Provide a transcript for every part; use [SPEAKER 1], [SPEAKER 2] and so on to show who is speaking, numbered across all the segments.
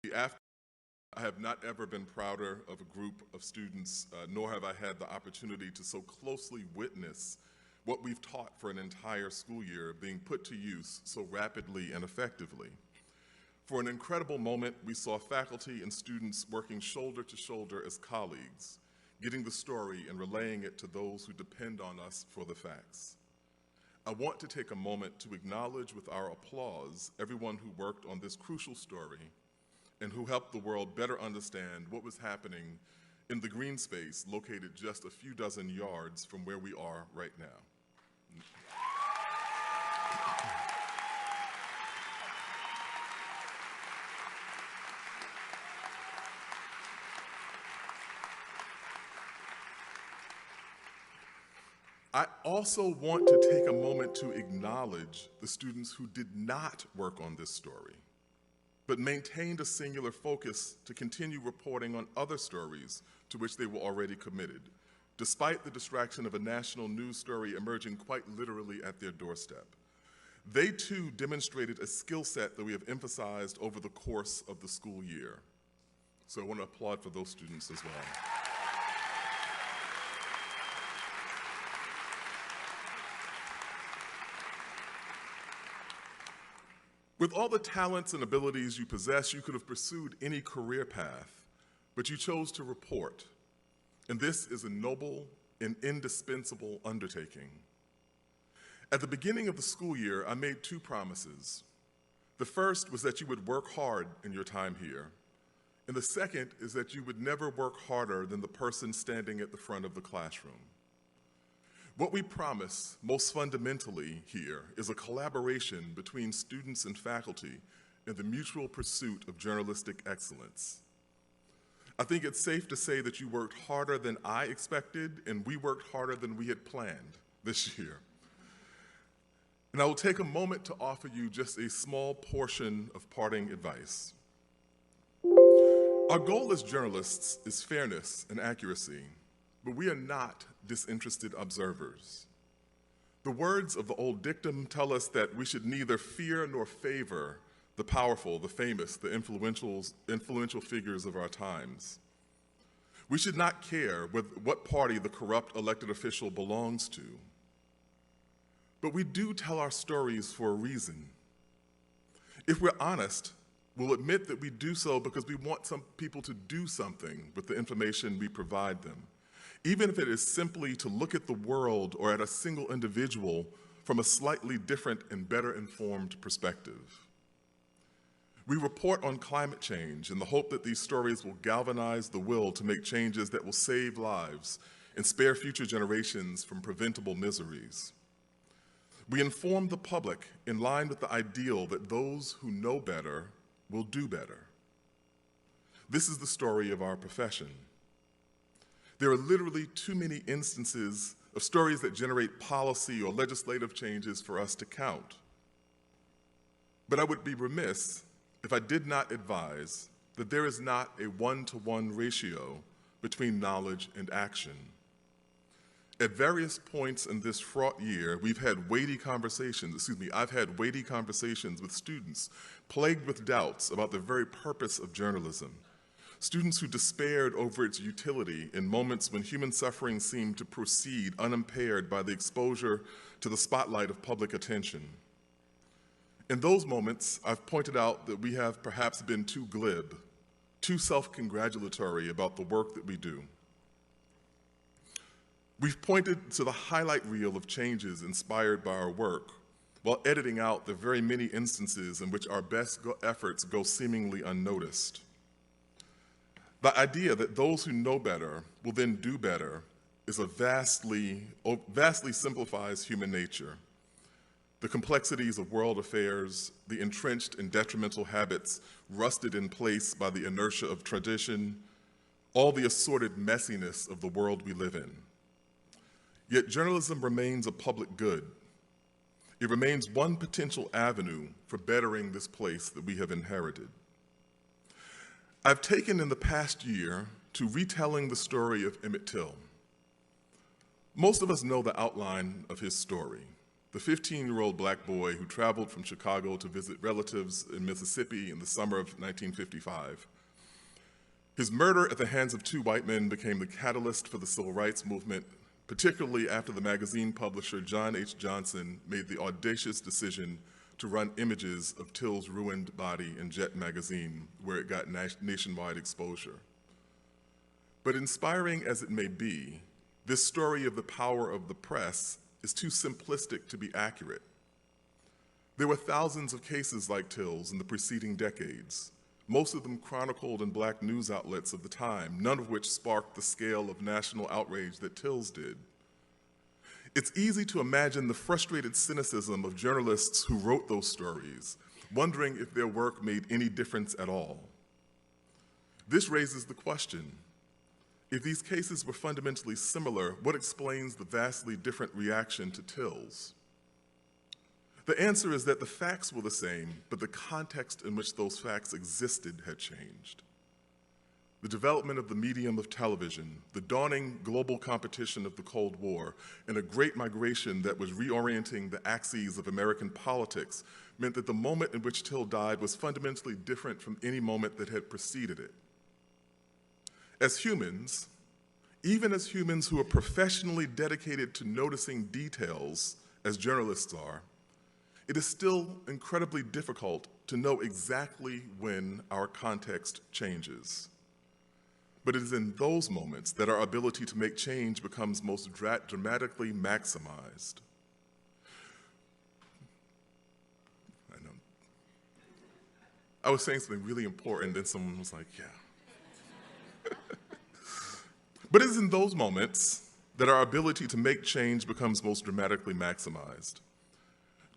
[SPEAKER 1] I have not ever been prouder of a group of students, nor have I had the opportunity to so closely witness what we've taught for an entire school year being put to use so rapidly and effectively. For an incredible moment, we saw faculty and students working shoulder to shoulder as colleagues, getting the story and relaying it to those who depend on us for the facts. I want to take a moment to acknowledge with our applause everyone who worked on this crucial story and who helped the world better understand what was happening in the green space located just a few dozen yards from where we are right now. I also want to take a moment to acknowledge the students who did not work on this story, but maintained a singular focus to continue reporting on other stories to which they were already committed, despite the distraction of a national news story emerging quite literally at their doorstep. They too demonstrated a skill set that we have emphasized over the course of the school year. So I want to applaud for those students as well. With all the talents and abilities you possess, you could have pursued any career path, but you chose to report. And this is a noble and indispensable undertaking. At the beginning of the school year, I made two promises. The first was that you would work hard in your time here. And the second is that you would never work harder than the person standing at the front of the classroom. What we promise most fundamentally here is a collaboration between students and faculty in the mutual pursuit of journalistic excellence. I think it's safe to say that you worked harder than I expected, and we worked harder than we had planned this year. And I will take a moment to offer you just a small portion of parting advice. Our goal as journalists is fairness and accuracy, but we are not disinterested observers. The words of the old dictum tell us that we should neither fear nor favor the powerful, the famous, the influential figures of our times. We should not care with what party the corrupt elected official belongs to. But we do tell our stories for a reason. If we're honest, we'll admit that we do so because we want some people to do something with the information we provide them, even if it is simply to look at the world or at a single individual from a slightly different and better informed perspective. We report on climate change in the hope that these stories will galvanize the will to make changes that will save lives and spare future generations from preventable miseries. We inform the public in line with the ideal that those who know better will do better. This is the story of our profession. There are literally too many instances of stories that generate policy or legislative changes for us to count. But I would be remiss if I did not advise that there is not a one-to-one ratio between knowledge and action. At various points in this fraught year, I've had weighty conversations with students plagued with doubts about the very purpose of journalism. Students who despaired over its utility in moments when human suffering seemed to proceed unimpaired by the exposure to the spotlight of public attention. In those moments, I've pointed out that we have perhaps been too glib, too self-congratulatory about the work that we do. We've pointed to the highlight reel of changes inspired by our work, while editing out the very many instances in which our best efforts go seemingly unnoticed. The idea that those who know better will then do better is a vastly simplifies human nature. The complexities of world affairs, the entrenched and detrimental habits rusted in place by the inertia of tradition, all the assorted messiness of the world we live in. Yet journalism remains a public good. It remains one potential avenue for bettering this place that we have inherited. I've taken in the past year to retelling the story of Emmett Till. Most of us know the outline of his story. the 15-year-old black boy who traveled from Chicago to visit relatives in Mississippi in the summer of 1955. His murder at the hands of two white men became the catalyst for the civil rights movement, particularly after the magazine publisher John H. Johnson made the audacious decision to run images of Till's ruined body in Jet magazine, where it got nationwide exposure. But inspiring as it may be, this story of the power of the press is too simplistic to be accurate. There were thousands of cases like Till's in the preceding decades, most of them chronicled in black news outlets of the time, none of which sparked the scale of national outrage that Till's did. It's easy to imagine the frustrated cynicism of journalists who wrote those stories, wondering if their work made any difference at all. This raises the question, if these cases were fundamentally similar, what explains the vastly different reaction to Till's? The answer is that the facts were the same, but the context in which those facts existed had changed. The development of the medium of television, the dawning global competition of the Cold War, and a great migration that was reorienting the axes of American politics meant that the moment in which Till died was fundamentally different from any moment that had preceded it. As humans, even as humans who are professionally dedicated to noticing details, as journalists are, it is still incredibly difficult to know exactly when our context changes. But it is in those moments that our ability to make change becomes most dramatically maximized. I know. I was saying something really important, and someone was like, yeah. But it is in those moments that our ability to make change becomes most dramatically maximized.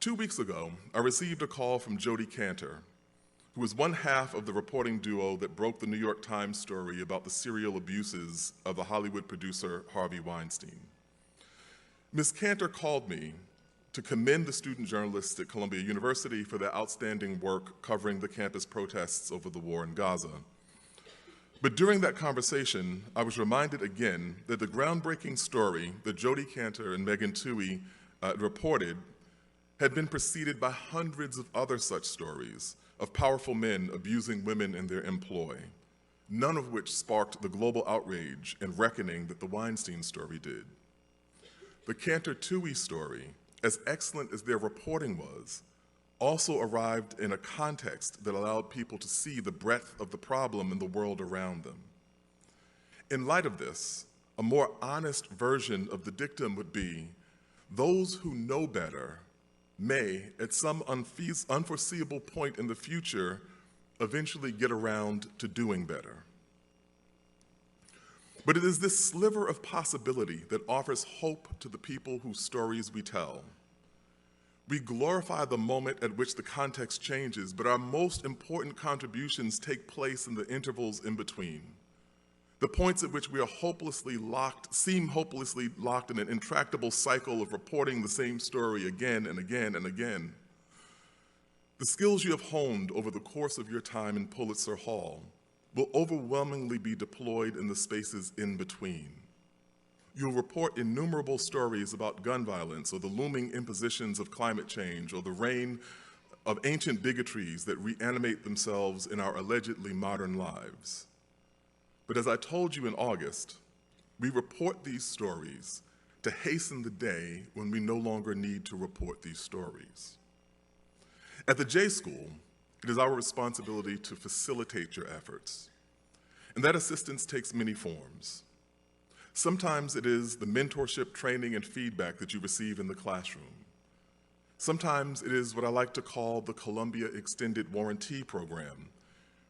[SPEAKER 1] 2 weeks ago, I received a call from Jodi Kantor, who was one half of the reporting duo that broke the New York Times story about the serial abuses of the Hollywood producer Harvey Weinstein. Ms. Kantor called me to commend the student journalists at Columbia University for their outstanding work covering the campus protests over the war in Gaza. But during that conversation, I was reminded again that the groundbreaking story that Jodi Kantor and Megan Twohey reported had been preceded by hundreds of other such stories of powerful men abusing women in their employ, none of which sparked the global outrage and reckoning that the Weinstein story did. The Kantor-Twohey story, as excellent as their reporting was, also arrived in a context that allowed people to see the breadth of the problem in the world around them. In light of this, a more honest version of the dictum would be, those who know better may, at some unforeseeable point in the future, eventually get around to doing better. But it is this sliver of possibility that offers hope to the people whose stories we tell. We glorify the moment at which the context changes, but our most important contributions take place in the intervals in between. The points at which we are seem hopelessly locked in an intractable cycle of reporting the same story again and again and again. The skills you have honed over the course of your time in Pulitzer Hall will overwhelmingly be deployed in the spaces in between. You'll report innumerable stories about gun violence or the looming impositions of climate change or the reign of ancient bigotries that reanimate themselves in our allegedly modern lives. But as I told you in August, we report these stories to hasten the day when we no longer need to report these stories. At the J School, it is our responsibility to facilitate your efforts. And that assistance takes many forms. Sometimes it is the mentorship, training, and feedback that you receive in the classroom. Sometimes it is what I like to call the Columbia Extended Warranty Program,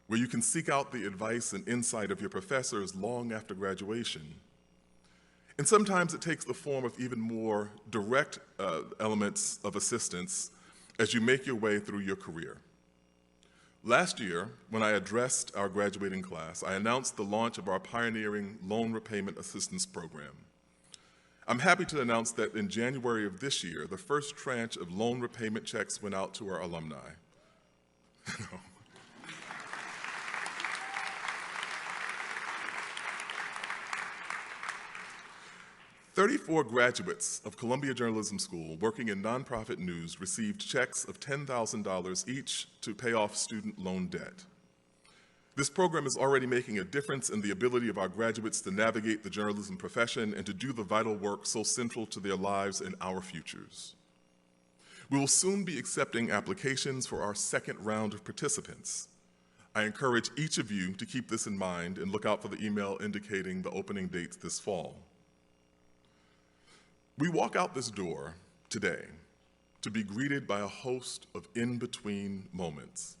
[SPEAKER 1] where you can seek out the advice and insight of your professors long after graduation. And sometimes it takes the form of even more direct elements of assistance as you make your way through your career. Last year, when I addressed our graduating class, I announced the launch of our pioneering Loan Repayment Assistance Program. I'm happy to announce that in January of this year, the first tranche of loan repayment checks went out to our alumni. 30 34 graduates of Columbia Journalism School working in nonprofit news received checks of $10,000 each to pay off student loan debt. This program is already making a difference in the ability of our graduates to navigate the journalism profession and to do the vital work so central to their lives and our futures. We will soon be accepting applications for our second round of participants. I encourage each of you to keep this in mind and look out for the email indicating the opening dates this fall. We walk out this door today to be greeted by a host of in-between moments.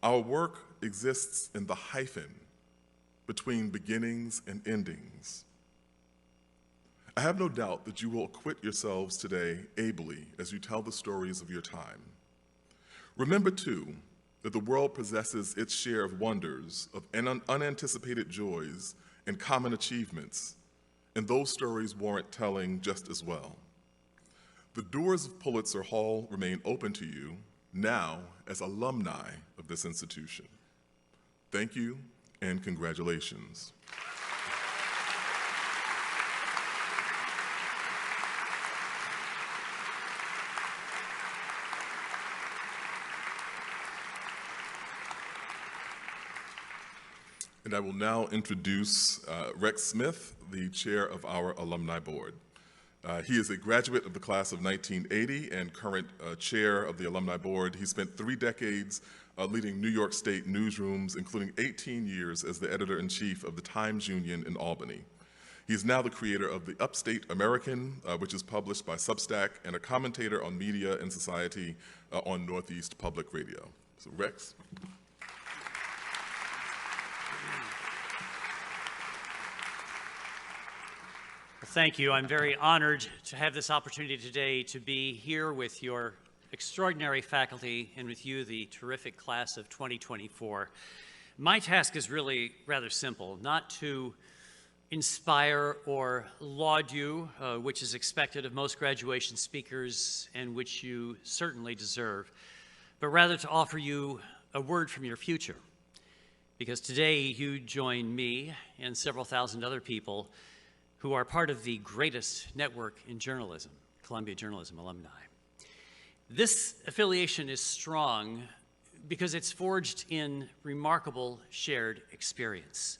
[SPEAKER 1] Our work exists in the hyphen between beginnings and endings. I have no doubt that you will acquit yourselves today ably as you tell the stories of your time. Remember, too, that the world possesses its share of wonders, of unanticipated joys, and common achievements, and those stories warrant telling just as well. The doors of Pulitzer Hall remain open to you now as alumni of this institution. Thank you and congratulations. And I will now introduce Rex Smith, the chair of our alumni board. He is a graduate of the class of 1980 and current chair of the alumni board. He spent 3 decades leading New York State newsrooms, including 18 years as the editor-in-chief of the Times Union in Albany. He is now the creator of the Upstate American, which is published by Substack, and a commentator on media and society on Northeast Public Radio. So Rex.
[SPEAKER 2] Thank you. I'm very honored to have this opportunity today to be here with your extraordinary faculty and with you, the terrific class of 2024. My task is really rather simple, not to inspire or laud you, which is expected of most graduation speakers and which you certainly deserve, but rather to offer you a word from your future. Because today you join me and several thousand other people who are part of the greatest network in journalism, Columbia Journalism Alumni. This affiliation is strong because it's forged in remarkable shared experience.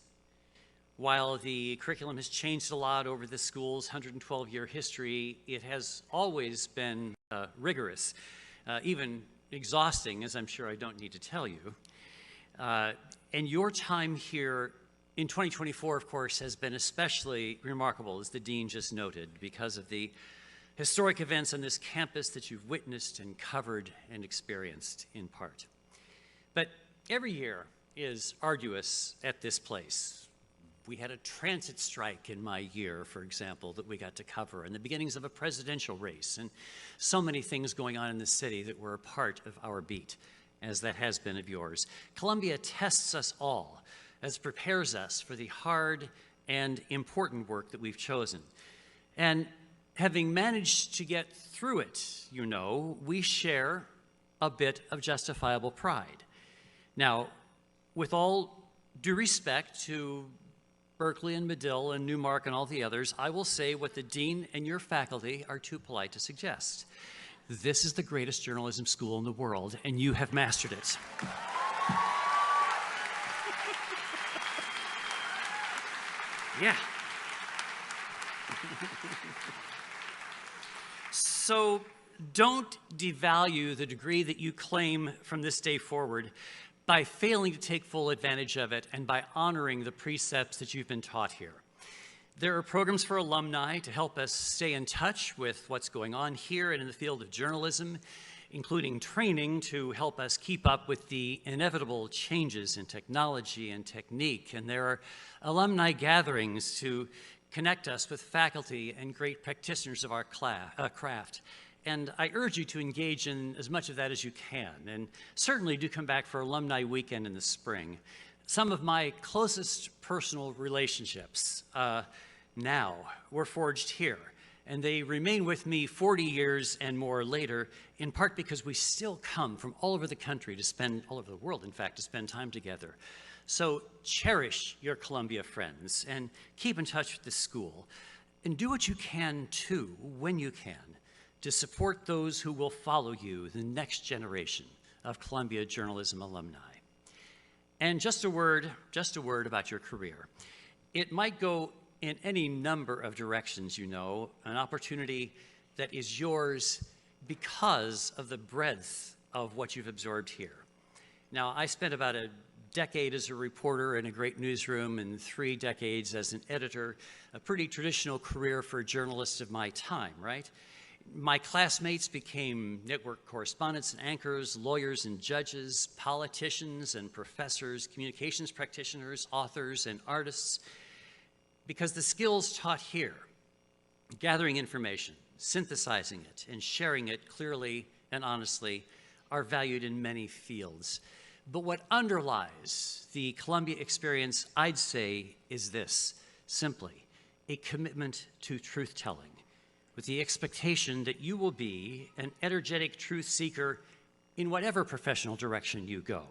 [SPEAKER 2] While the curriculum has changed a lot over the school's 112-year history, it has always been rigorous, even exhausting, as I'm sure I don't need to tell you. And your time here in 2024, of course, has been especially remarkable, as the dean just noted, because of the historic events on this campus that you've witnessed and covered and experienced in part. But every year is arduous at this place. We had a transit strike in my year, for example, that we got to cover, and the beginnings of a presidential race, and so many things going on in the city that were a part of our beat, as that has been of yours. Columbia tests us all as it prepares us for the hard and important work that we've chosen. And having managed to get through it, you know, we share a bit of justifiable pride. Now, with all due respect to Berkeley and Medill and Newmark and all the others, I will say what the dean and your faculty are too polite to suggest. This is the greatest journalism school in the world, and you have mastered it. Yeah. So don't devalue the degree that you claim from this day forward by failing to take full advantage of it and by honoring the precepts that you've been taught here. There are programs for alumni to help us stay in touch with what's going on here and in the field of journalism, including training to help us keep up with the inevitable changes in technology and technique. And there are alumni gatherings to connect us with faculty and great practitioners of our craft. And I urge you to engage in as much of that as you can. And certainly do come back for Alumni Weekend in the spring. Some of my closest personal relationships now were forged here. And they remain with me 40 years and more later, in part because we still come from all over the country to spend, all over the world, in fact, to spend time together. So cherish your Columbia friends and keep in touch with the school. And do what you can, too, when you can, to support those who will follow you, the next generation of Columbia journalism alumni. And just a word about your career. It might go in any number of directions, you know, an opportunity that is yours because of the breadth of what you've absorbed here. Now, I spent about a decade as a reporter in a great newsroom and 3 decades as an editor, a pretty traditional career for journalists of my time, right? My classmates became network correspondents and anchors, lawyers and judges, politicians and professors, communications practitioners, authors and artists, because the skills taught here, gathering information, synthesizing it, and sharing it clearly and honestly, are valued in many fields. But what underlies the Columbia experience, I'd say, is this, simply a commitment to truth-telling, with the expectation that you will be an energetic truth seeker in whatever professional direction you go.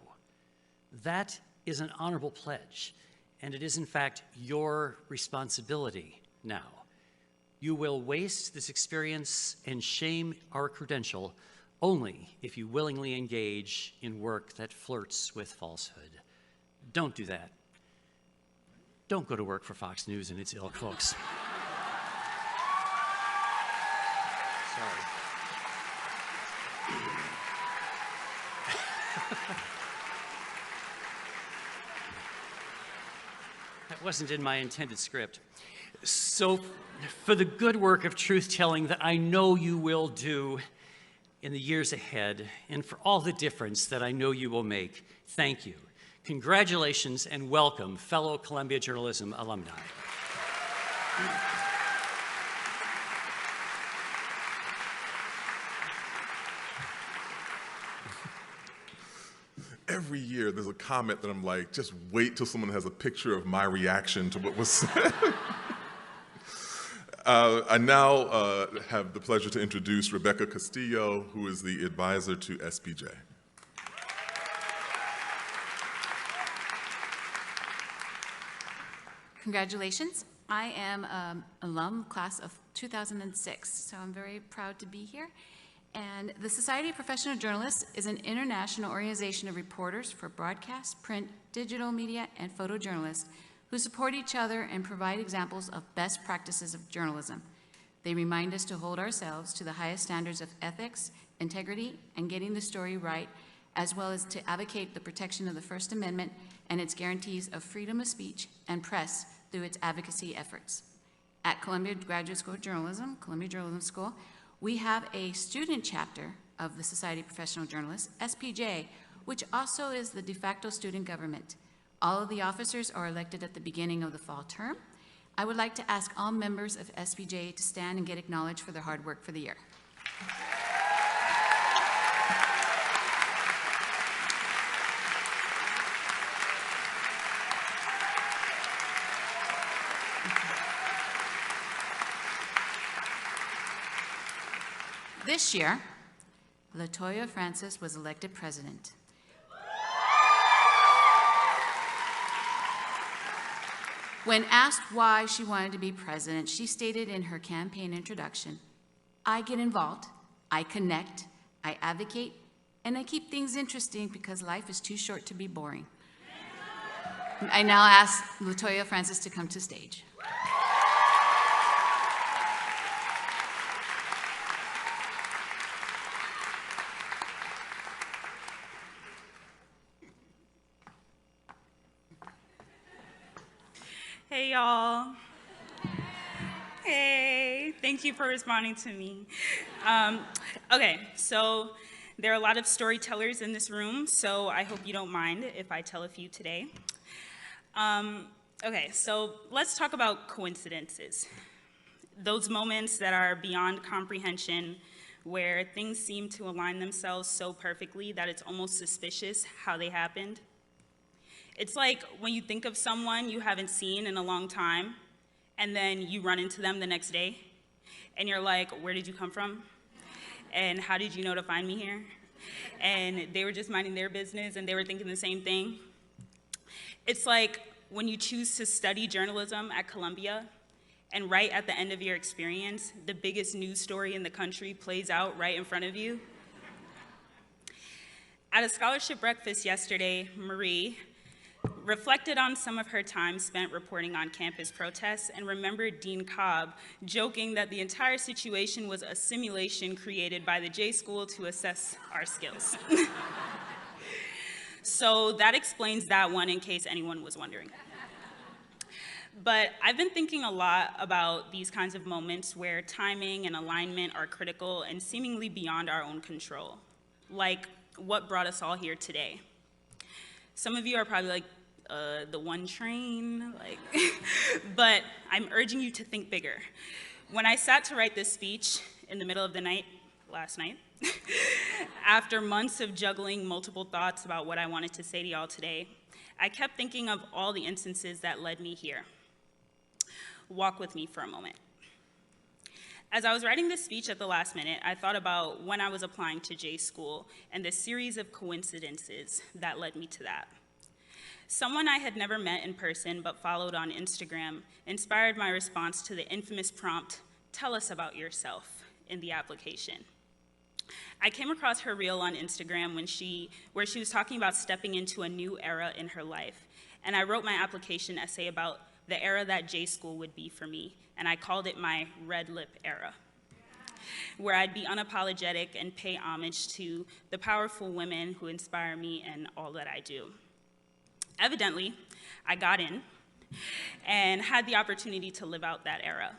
[SPEAKER 2] That is an honorable pledge, and it is in fact your responsibility now. You will waste this experience and shame our credential only if you willingly engage in work that flirts with falsehood. Don't do that. Don't go to work for Fox News and its ilk, folks. Sorry. That wasn't in my intended script. So, for the good work of truth-telling that I know you will do in the years ahead, and for all the difference that I know you will make, thank you. Congratulations and welcome, fellow Columbia journalism alumni.
[SPEAKER 1] Every year there's a comment that I'm like, just wait till someone has a picture of my reaction to what was said. I now have the pleasure to introduce Rebecca Castillo, who is the advisor to SPJ.
[SPEAKER 3] Congratulations. I am an alum class of 2006, so I'm very proud to be here. And the Society of Professional Journalists is an international organization of reporters for broadcast, print, digital media, and photojournalists who support each other and provide examples of best practices of journalism. They remind us to hold ourselves to the highest standards of ethics, integrity, and getting the story right, as well as to advocate the protection of the First Amendment and its guarantees of freedom of speech and press through its advocacy efforts. At Columbia Graduate School of Journalism, Columbia Journalism School, we have a student chapter of the Society of Professional Journalists, SPJ, which also is the de facto student government. All of the officers are elected at the beginning of the fall term. I would like to ask all members of SPJ to stand and get acknowledged for their hard work for the year. This year, LaToya Francis was elected president. When asked why she wanted to be president, she stated in her campaign introduction, "I get involved, I connect, I advocate, and I keep things interesting because life is too short to be boring." I now ask LaToya Francis to come to stage.
[SPEAKER 4] Hey, y'all. Hey, thank you for responding to me. Okay, so there are a lot of storytellers in this room, so I hope you don't mind if I tell a few today. Okay, so let's talk about coincidences. Those moments that are beyond comprehension, where things seem to align themselves so perfectly that it's almost suspicious how they happened. It's like when you think of someone you haven't seen in a long time, and then you run into them the next day, and you're like, where did you come from? And how did you know to find me here? And they were just minding their business, and they were thinking the same thing. It's like when you choose to study journalism at Columbia, and right at the end of your experience, the biggest news story in the country plays out right in front of you? At a scholarship breakfast yesterday, Marie reflected on some of her time spent reporting on campus protests and remembered Dean Cobb joking that the entire situation was a simulation created by the J School to assess our skills. So that explains that one in case anyone was wondering. But I've been thinking a lot about these kinds of moments where timing and alignment are critical and seemingly beyond our own control, like what brought us all here today. Some of you are probably like, the one train, like, but I'm urging you to think bigger. When I sat to write this speech in the middle of the night, last night, after months of juggling multiple thoughts about what I wanted to say to y'all today, I kept thinking of all the instances that led me here. Walk with me for a moment. As I was writing this speech at the last minute, I thought about when I was applying to J School and the series of coincidences that led me to that. Someone I had never met in person but followed on Instagram inspired my response to the infamous prompt, "Tell us about yourself," in the application. I came across her reel on Instagram where she was talking about stepping into a new era in her life, and I wrote my application essay about the era that J School would be for me, and I called it my red lip era, where I'd be unapologetic and pay homage to the powerful women who inspire me and all that I do. Evidently, I got in and had the opportunity to live out that era.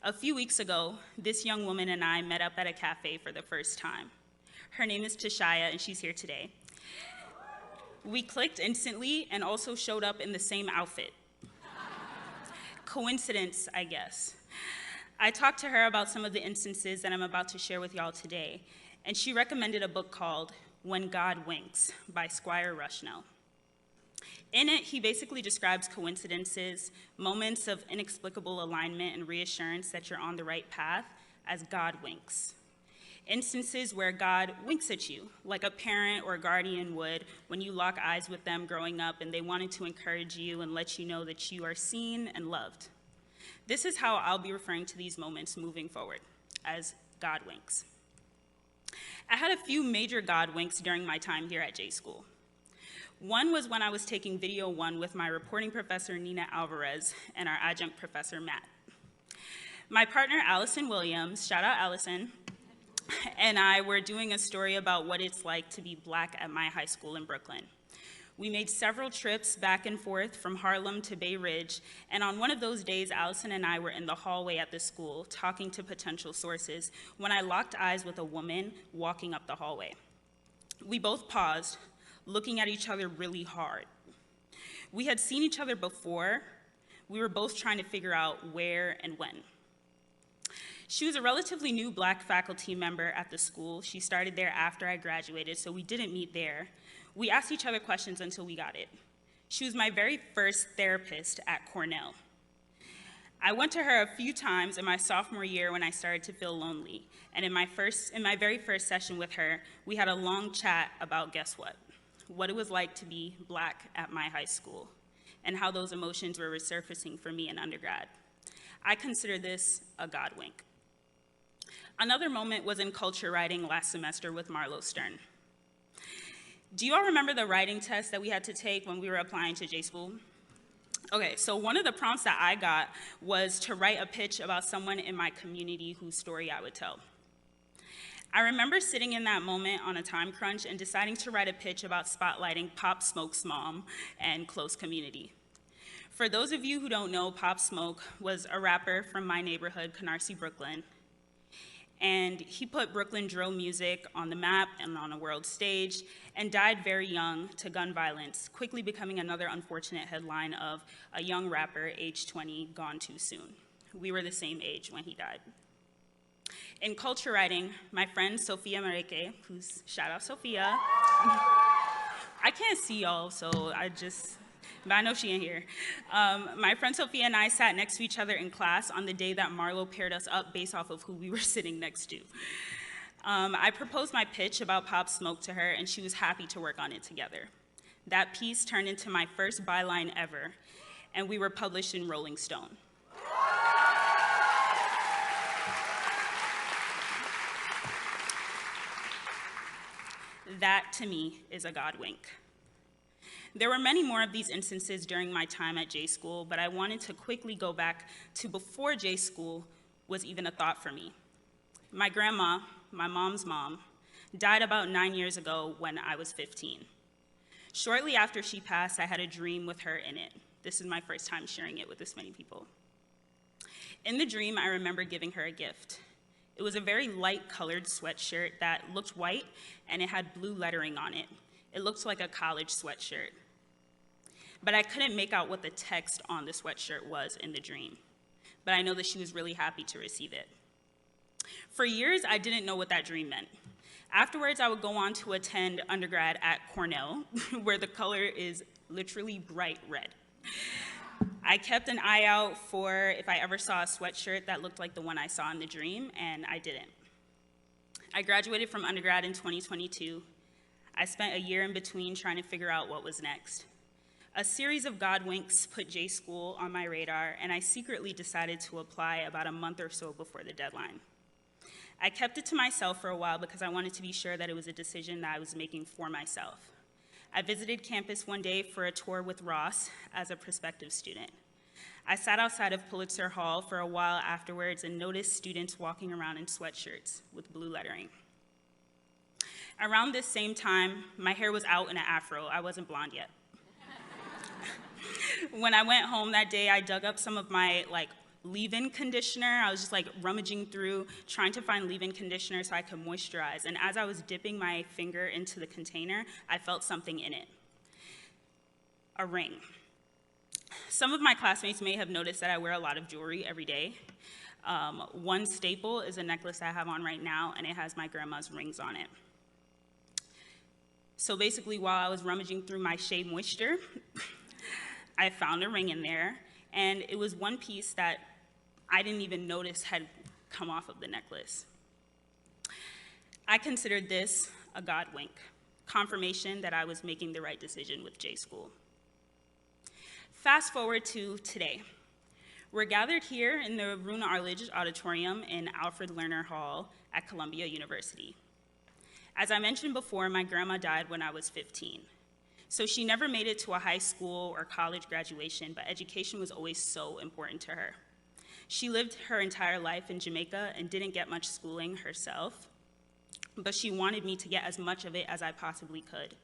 [SPEAKER 4] A few weeks ago, this young woman and I met up at a cafe for the first time. Her name is Tashaya, and she's here today. We clicked instantly and also showed up in the same outfit. Coincidence, I guess. I talked to her about some of the instances that I'm about to share with y'all today, and she recommended a book called When God Winks by Squire Rushnell. In it, he basically describes coincidences, moments of inexplicable alignment and reassurance that you're on the right path, as God winks. Instances where God winks at you, like a parent or guardian would when you lock eyes with them growing up and they wanted to encourage you and let you know that you are seen and loved. This is how I'll be referring to these moments moving forward, as God winks. I had a few major God winks during my time here at J School. One was when I was taking Video 1 with my reporting professor, Nina Alvarez, and our adjunct professor, Matt. My partner, Allison Williams, shout out Allison, and I were doing a story about what it's like to be Black at my high school in Brooklyn. We made several trips back and forth from Harlem to Bay Ridge, and on one of those days, Allison and I were in the hallway at the school talking to potential sources when I locked eyes with a woman walking up the hallway. We both paused, looking at each other really hard. We had seen each other before. We were both trying to figure out where and when. She was a relatively new Black faculty member at the school. She started there after I graduated, so we didn't meet there. We asked each other questions until we got it. She was my very first therapist at Cornell. I went to her a few times in my sophomore year when I started to feel lonely, and in my very first session with her, we had a long chat about, guess what it was like to be Black at my high school, and how those emotions were resurfacing for me in undergrad. I consider this a God wink. Another moment was in culture writing last semester with Marlo Stern. Do you all remember the writing test that we had to take when we were applying to J School? Okay, so one of the prompts that I got was to write a pitch about someone in my community whose story I would tell. I remember sitting in that moment on a time crunch and deciding to write a pitch about spotlighting Pop Smoke's mom and close community. For those of you who don't know, Pop Smoke was a rapper from my neighborhood, Canarsie, Brooklyn. And he put Brooklyn drill music on the map and on a world stage, and died very young to gun violence, quickly becoming another unfortunate headline of a young rapper, age 20, gone too soon. We were the same age when he died. In culture writing, my friend Sophia Mareke, who's, shout out Sophia. I can't see y'all, so but I know she ain't here. My friend Sophia and I sat next to each other in class on the day that Marlo paired us up based off of who we were sitting next to. I proposed my pitch about Pop Smoke to her, and she was happy to work on it together. That piece turned into my first byline ever, and we were published in Rolling Stone. That, to me, is a God wink. There were many more of these instances during my time at J School, but I wanted to quickly go back to before J School was even a thought for me. My grandma, my mom's mom, died about 9 years ago when I was 15. Shortly after she passed, I had a dream with her in it. This is my first time sharing it with this many people. In the dream, I remember giving her a gift. It was a very light-colored sweatshirt that looked white, and it had blue lettering on it. It looked like a college sweatshirt. But I couldn't make out what the text on the sweatshirt was in the dream. But I know that she was really happy to receive it. For years, I didn't know what that dream meant. Afterwards, I would go on to attend undergrad at Cornell, where the color is literally bright red. I kept an eye out for if I ever saw a sweatshirt that looked like the one I saw in the dream, and I didn't. I graduated from undergrad in 2022. I spent a year in between trying to figure out what was next. A series of God winks put J School on my radar, and I secretly decided to apply about a month or so before the deadline. I kept it to myself for a while because I wanted to be sure that it was a decision that I was making for myself. I visited campus one day for a tour with Ross as a prospective student. I sat outside of Pulitzer Hall for a while afterwards and noticed students walking around in sweatshirts with blue lettering. Around this same time, my hair was out in an afro. I wasn't blonde yet. When I went home that day, I dug up some of my leave-in conditioner. I was just rummaging through, trying to find leave-in conditioner so I could moisturize. And as I was dipping my finger into the container, I felt something in it. A ring. Some of my classmates may have noticed that I wear a lot of jewelry every day. One staple is a necklace I have on right now, and it has my grandma's rings on it. So basically, while I was rummaging through my Shea Moisture, I found a ring in there, and it was one piece that I didn't even notice had come off of the necklace. I considered this a God wink, confirmation that I was making the right decision with J School. Fast forward to today. We're gathered here in the Rune Arledge Auditorium in Alfred Lerner Hall at Columbia University. As I mentioned before, my grandma died when I was 15. So she never made it to a high school or college graduation, but education was always so important to her. She lived her entire life in Jamaica and didn't get much schooling herself, but she wanted me to get as much of it as I possibly could.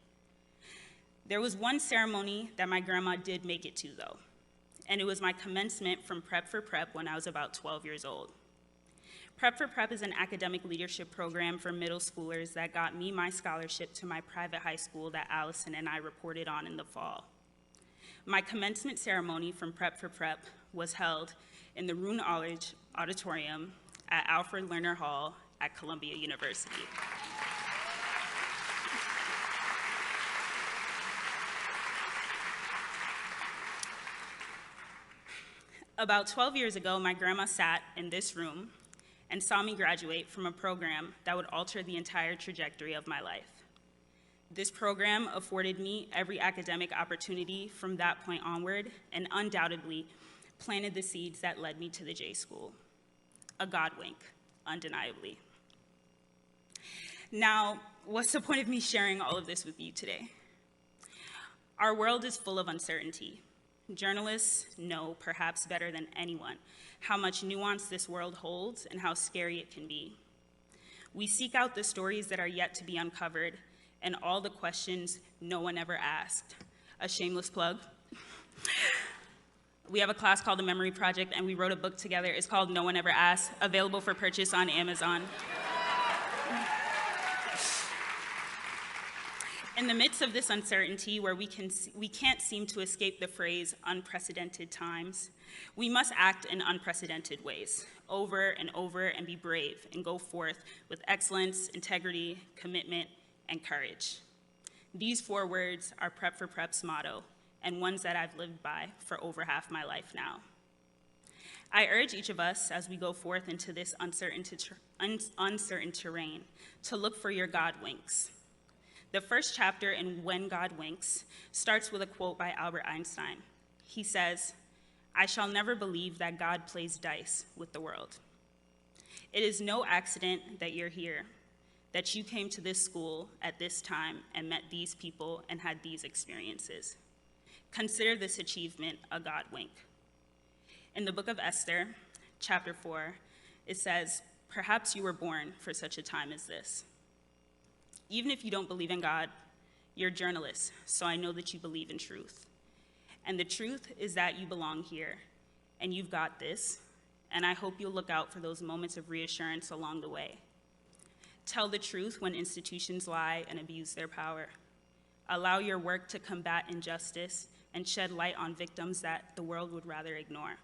[SPEAKER 4] There was one ceremony that my grandma did make it to, though, and it was my commencement from Prep for Prep when I was about 12 years old. Prep for Prep is an academic leadership program for middle schoolers that got me my scholarship to my private high school that Allison and I reported on in the fall. My commencement ceremony from Prep for Prep was held in the Rune Arledge Auditorium at Alfred Lerner Hall at Columbia University. About 12 years ago, my grandma sat in this room and saw me graduate from a program that would alter the entire trajectory of my life. This program afforded me every academic opportunity from that point onward and undoubtedly planted the seeds that led me to the J School. A God wink, undeniably. Now, what's the point of me sharing all of this with you today? Our world is full of uncertainty. Journalists know, perhaps better than anyone, how much nuance this world holds and how scary it can be. We seek out the stories that are yet to be uncovered and all the questions no one ever asked. A shameless plug. We have a class called the Memory Project, and we wrote a book together. It's called No One Ever Asked, available for purchase on Amazon. In the midst of this uncertainty, where we can't seem to escape the phrase unprecedented times, we must act in unprecedented ways, over, and be brave, and go forth with excellence, integrity, commitment, and courage. These 4 words are Prep for Prep's motto, and ones that I've lived by for over half my life now. I urge each of us, as we go forth into this uncertain terrain, to look for your God winks. The first chapter in When God Winks starts with a quote by Albert Einstein. He says, "I shall never believe that God plays dice with the world." It is no accident that you're here, that you came to this school at this time and met these people and had these experiences. Consider this achievement a God wink. In the book of Esther, chapter 4, it says, "Perhaps you were born for such a time as this." Even if you don't believe in God, you're a journalist, so I know that you believe in truth. And the truth is that you belong here, and you've got this, and I hope you'll look out for those moments of reassurance along the way. Tell the truth when institutions lie and abuse their power. Allow your work to combat injustice and shed light on victims that the world would rather ignore.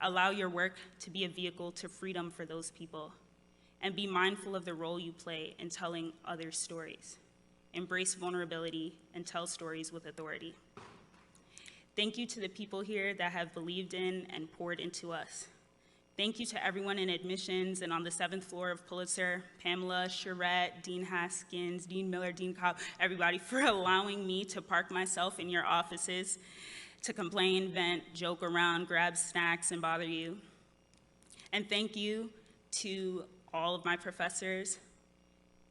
[SPEAKER 4] Allow your work to be a vehicle to freedom for those people, and be mindful of the role you play in telling others' stories. Embrace vulnerability and tell stories with authority. Thank you to the people here that have believed in and poured into us. Thank you to everyone in admissions and on the 7th floor of Pulitzer, Pamela, Charette, Dean Haskins, Dean Miller, Dean Cobb, everybody, for allowing me to park myself in your offices to complain, vent, joke around, grab snacks, and bother you. And thank you to all of my professors,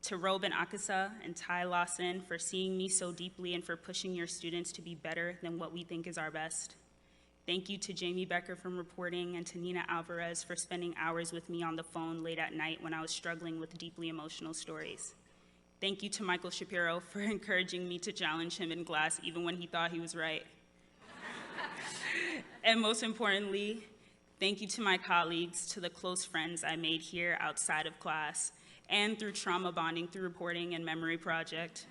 [SPEAKER 4] to Robin Akasa and Ty Lawson for seeing me so deeply and for pushing your students to be better than what we think is our best. Thank you to Jamie Becker from reporting and to Nina Alvarez for spending hours with me on the phone late at night when I was struggling with deeply emotional stories. Thank you to Michael Shapiro for encouraging me to challenge him in class even when he thought he was right. And most importantly, thank you to my colleagues, to the close friends I made here outside of class and through trauma bonding through reporting and memory project.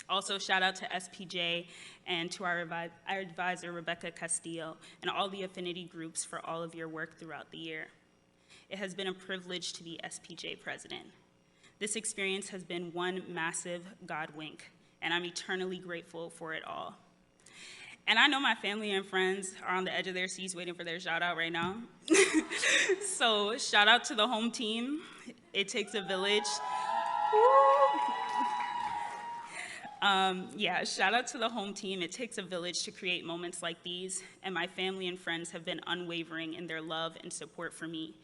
[SPEAKER 4] Also, shout out to SPJ and to our advisor, Rebecca Castillo, and all the affinity groups for all of your work throughout the year. It has been a privilege to be SPJ president. This experience has been one massive God wink, and I'm eternally grateful for it all. And I know my family and friends are on the edge of their seats waiting for their shout out right now. So shout out to the home team. It takes a village. Shout out to the home team. It takes a village to create moments like these, and my family and friends have been unwavering in their love and support for me.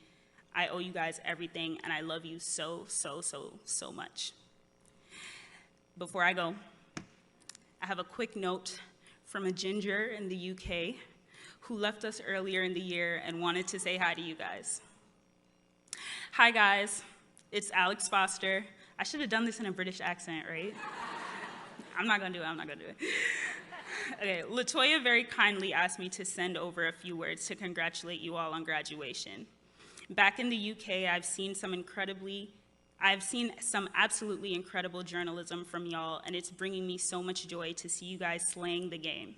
[SPEAKER 4] I owe you guys everything, and I love you so, so, so, so much. Before I go, I have a quick note from a ginger in the UK who left us earlier in the year and wanted to say hi to you guys. Hi guys, it's Alex Foster. I should have done this in a British accent, right? I'm not gonna do it. Okay, LaToya very kindly asked me to send over a few words to congratulate you all on graduation. Back in the UK, I've seen some absolutely incredible journalism from y'all, and it's bringing me so much joy to see you guys slaying the game.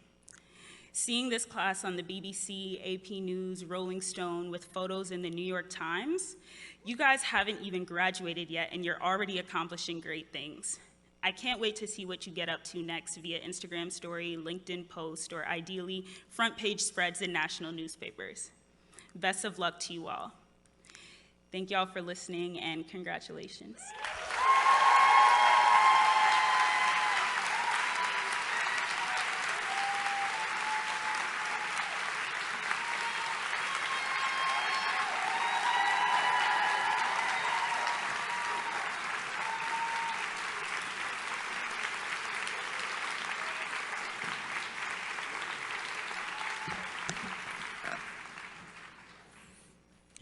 [SPEAKER 4] Seeing this class on the BBC, AP News, Rolling Stone, with photos in the New York Times, you guys haven't even graduated yet, and you're already accomplishing great things. I can't wait to see what you get up to next via Instagram story, LinkedIn post, or ideally, front page spreads in national newspapers. Best of luck to you all. Thank y'all for listening, and congratulations.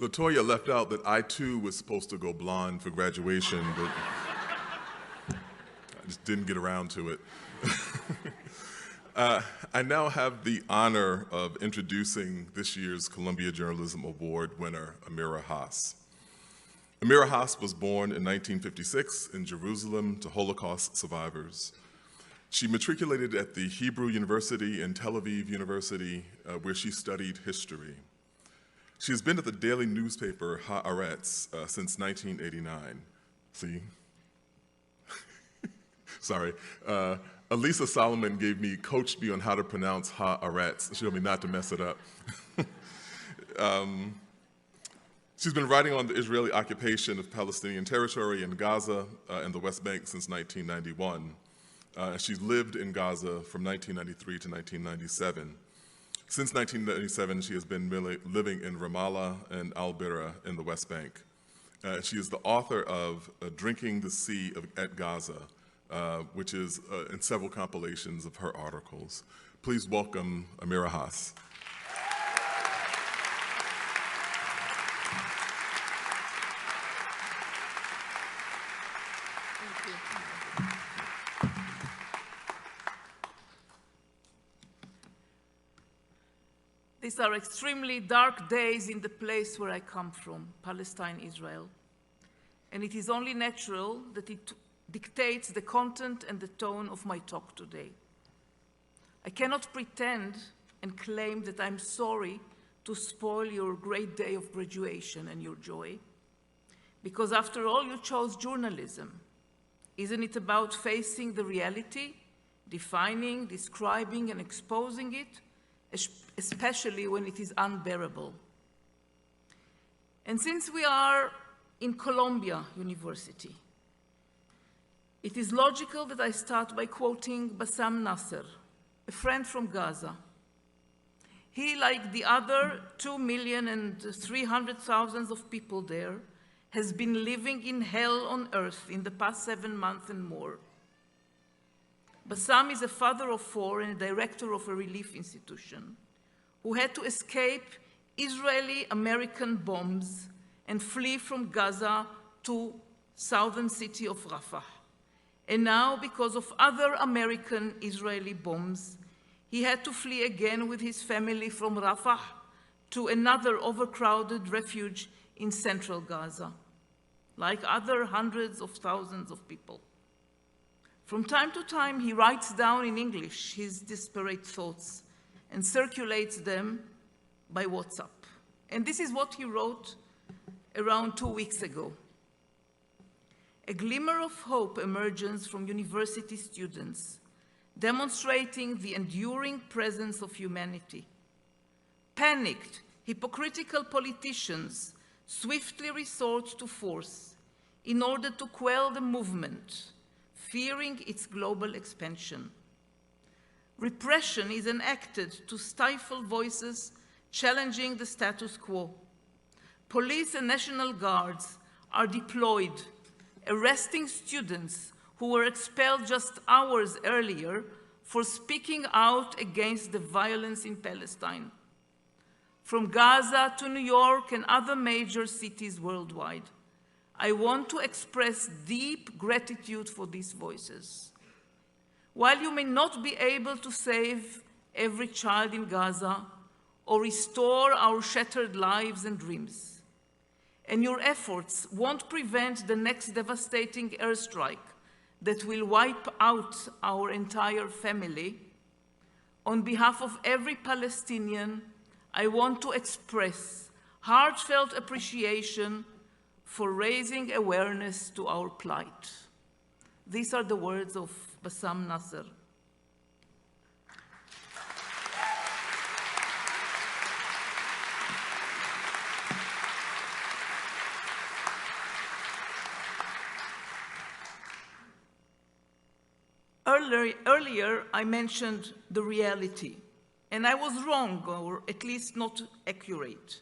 [SPEAKER 1] LaToya left out that I too was supposed to go blonde for graduation, but I just didn't get around to it. I now have the honor of introducing this year's Columbia Journalism Award winner, Amira Hass. Amira Hass was born in 1956 in Jerusalem to Holocaust survivors. She matriculated at the Hebrew University and Tel Aviv University, where she studied history. She has been at the daily newspaper Haaretz since 1989. See? Sorry. Elisa Solomon coached me on how to pronounce Haaretz. She told me not to mess it up. She's been writing on the Israeli occupation of Palestinian territory in Gaza and the West Bank since 1991. She's lived in Gaza from 1993 to 1997. Since 1997, she has been living in Ramallah and Al-Bira in the West Bank. She is the author of Drinking the Sea at Gaza, which is in several compilations of her articles. Please welcome Amira Hass.
[SPEAKER 5] These are extremely dark days in the place where I come from, Palestine, Israel. And it is only natural that it dictates the content and the tone of my talk today. I cannot pretend and claim that I'm sorry to spoil your great day of graduation and your joy, because after all, you chose journalism. Isn't it about facing the reality, defining, describing, and exposing it, especially when it is unbearable? And since we are in Columbia University, it is logical that I start by quoting Bassam Nasser, a friend from Gaza. He, like the other 2,300,000 of people there, has been living in hell on earth in the past 7 months and more. Bassam is a father of 4 and a director of a relief institution who had to escape Israeli-American bombs and flee from Gaza to southern city of Rafah. And now, because of other American-Israeli bombs, he had to flee again with his family from Rafah to another overcrowded refuge in central Gaza, like other hundreds of thousands of people. From time to time, he writes down in English his disparate thoughts and circulates them by WhatsApp. And this is what he wrote around 2 weeks ago. A glimmer of hope emerges from university students, demonstrating the enduring presence of humanity. Panicked, hypocritical politicians swiftly resort to force in order to quell the movement, fearing its global expansion. Repression is enacted to stifle voices challenging the status quo. Police and National Guards are deployed, arresting students who were expelled just hours earlier for speaking out against the violence in Palestine. From Gaza to New York and other major cities worldwide, I want to express deep gratitude for these voices. While you may not be able to save every child in Gaza or restore our shattered lives and dreams, and your efforts won't prevent the next devastating airstrike that will wipe out our entire family, on behalf of every Palestinian, I want to express heartfelt appreciation for raising awareness to our plight. These are the words of Bassam Nasser. Earlier, I mentioned the reality, and I was wrong, or at least not accurate,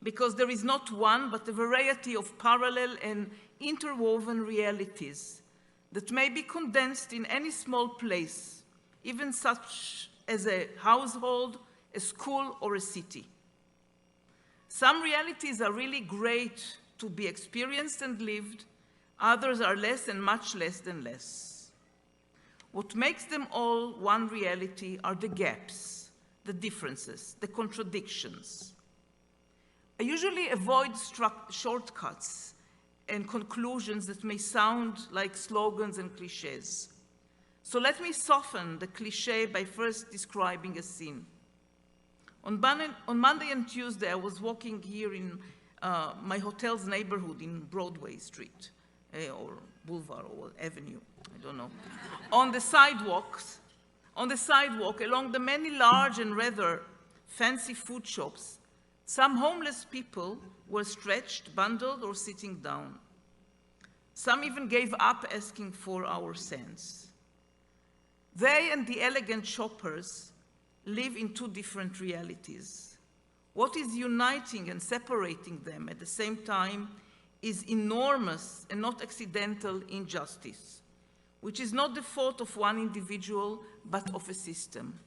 [SPEAKER 5] because there is not one, but a variety of parallel and interwoven realities that may be condensed in any small place, even such as a household, a school, or a city. Some realities are really great to be experienced and lived, others are less and much less than less. What makes them all one reality are the gaps, the differences, the contradictions. I usually avoid shortcuts and conclusions that may sound like slogans and cliches. So let me soften the cliche by first describing a scene. On Monday and Tuesday, I was walking here in my hotel's neighborhood in Broadway Street, or Boulevard or Avenue, I don't know. On the sidewalk, along the many large and rather fancy food shops, some homeless people were stretched, bundled, or sitting down. Some even gave up asking for our cents. They and the elegant shoppers live in two different realities. What is uniting and separating them at the same time is enormous and not accidental injustice, which is not the fault of one individual, but of a system.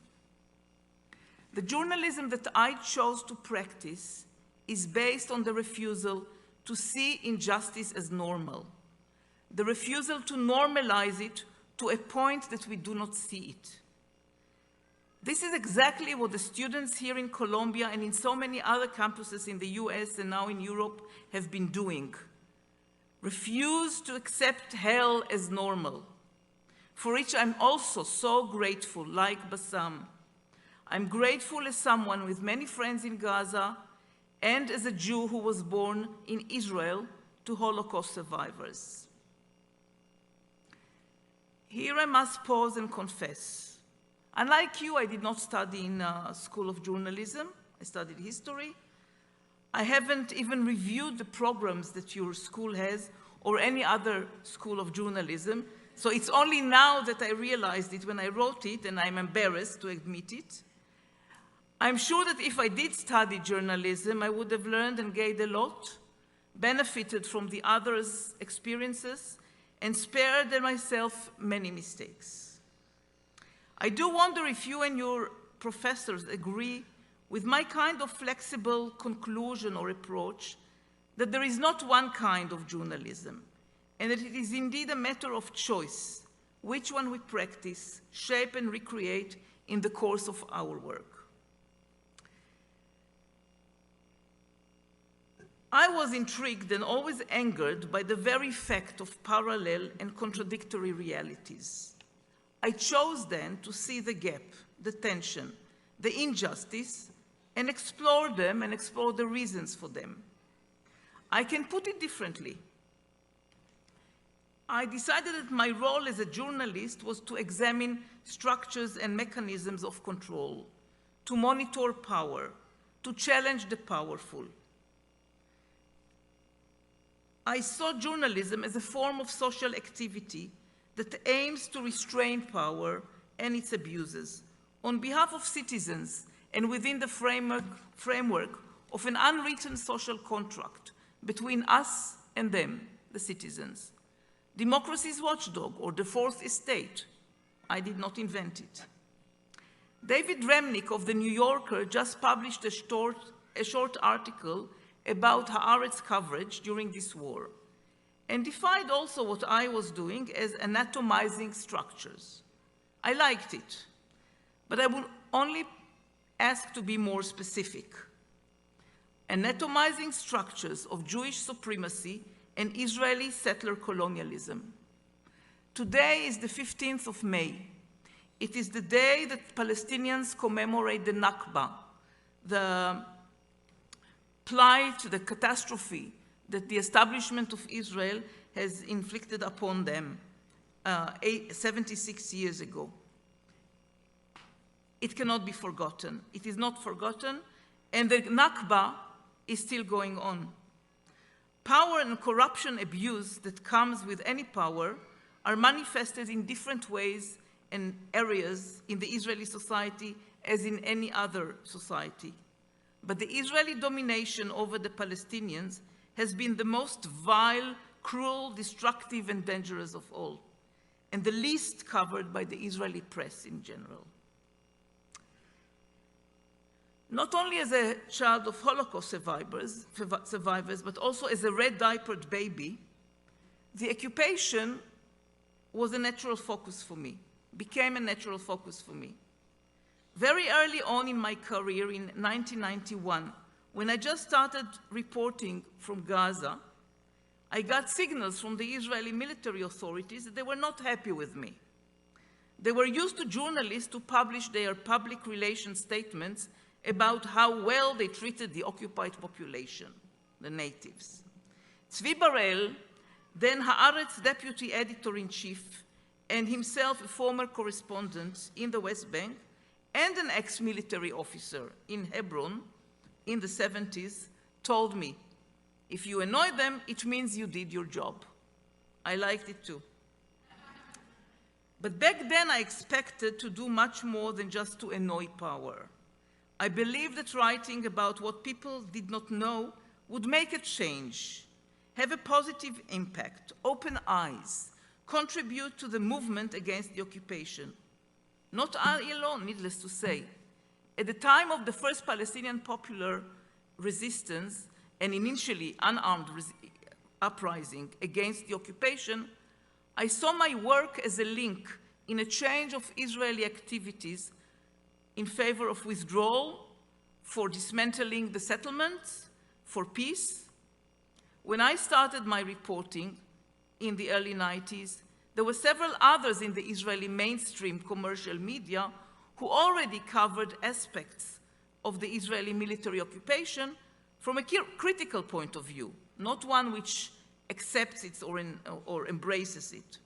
[SPEAKER 5] The journalism that I chose to practice is based on the refusal to see injustice as normal, the refusal to normalize it to a point that we do not see it. This is exactly what the students here in Colombia and in so many other campuses in the US and now in Europe have been doing. Refuse to accept hell as normal, for which I'm also so grateful, like Bassam. I'm grateful as someone with many friends in Gaza and as a Jew who was born in Israel to Holocaust survivors. Here I must pause and confess. Unlike you, I did not study in a school of journalism. I studied history. I haven't even reviewed the programs that your school has or any other school of journalism. So it's only now that I realized it when I wrote it, and I'm embarrassed to admit it. I'm sure that if I did study journalism, I would have learned and gained a lot, benefited from the others' experiences, and spared myself many mistakes. I do wonder if you and your professors agree with my kind of flexible conclusion or approach that there is not one kind of journalism, and that it is indeed a matter of choice which one we practice, shape, and recreate in the course of our work. I was intrigued and always angered by the very fact of parallel and contradictory realities. I chose then to see the gap, the tension, the injustice, and explore them and explore the reasons for them. I can put it differently. I decided that my role as a journalist was to examine structures and mechanisms of control, to monitor power, to challenge the powerful. I saw journalism as a form of social activity that aims to restrain power and its abuses on behalf of citizens and within the framework of an unwritten social contract between us and them, the citizens. Democracy's watchdog, or the fourth estate. I did not invent it. David Remnick of The New Yorker just published a short article about Haaretz coverage during this war, and defined also what I was doing as anatomizing structures. I liked it, but I would only ask to be more specific. Anatomizing structures of Jewish supremacy and Israeli settler colonialism. Today is the 15th of May. It is the day that Palestinians commemorate the Nakba, the plight, the catastrophe that the establishment of Israel has inflicted upon them 76 years ago. It cannot be forgotten. It is not forgotten, and the Nakba is still going on. Power and corruption abuse that comes with any power are manifested in different ways and areas in the Israeli society as in any other society. But the Israeli domination over the Palestinians has been the most vile, cruel, destructive, and dangerous of all, and the least covered by the Israeli press in general. Not only as a child of Holocaust survivors, but also as a red-diapered baby, the occupation was a natural focus for me, became a natural focus for me. Very early on in my career, in 1991, when I just started reporting from Gaza, I got signals from the Israeli military authorities that they were not happy with me. They were used to journalists to publish their public relations statements about how well they treated the occupied population, the natives. Tzvi Barel, then Haaretz deputy editor-in-chief, and himself a former correspondent in the West Bank, and an ex-military officer in Hebron in the 70s, told me, if you annoy them, it means you did your job. I liked it too. But back then I expected to do much more than just to annoy power. I believed that writing about what people did not know would make a change, have a positive impact, open eyes, contribute to the movement against the occupation. Not I alone, needless to say. At the time of the first Palestinian popular resistance, and initially unarmed uprising against the occupation, I saw my work as a link in a change of Israeli activities in favor of withdrawal, for dismantling the settlements, for peace. When I started my reporting in the early 90s, there were several others in the Israeli mainstream commercial media who already covered aspects of the Israeli military occupation from a critical point of view, not one which accepts it or embraces it.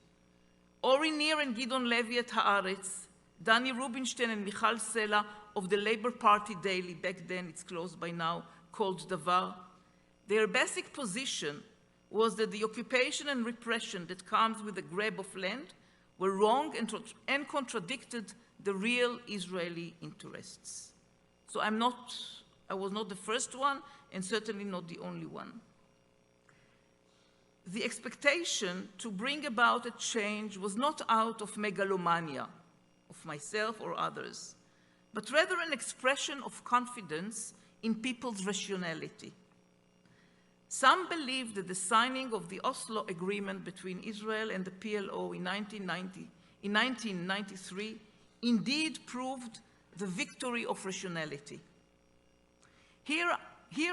[SPEAKER 5] Ori Nir and Gidon Levy at Haaretz, Danny Rubinstein and Michal Sela of the Labour Party Daily, back then it's closed by now, called Davar, their basic position was that the occupation and repression that comes with the grab of land were wrong and contradicted the real Israeli interests. So I was not the first one, and certainly not the only one. The expectation to bring about a change was not out of megalomania of myself or others, but rather an expression of confidence in people's rationality. Some believe that the signing of the Oslo Agreement between Israel and the PLO in 1993 indeed proved the victory of rationality. Here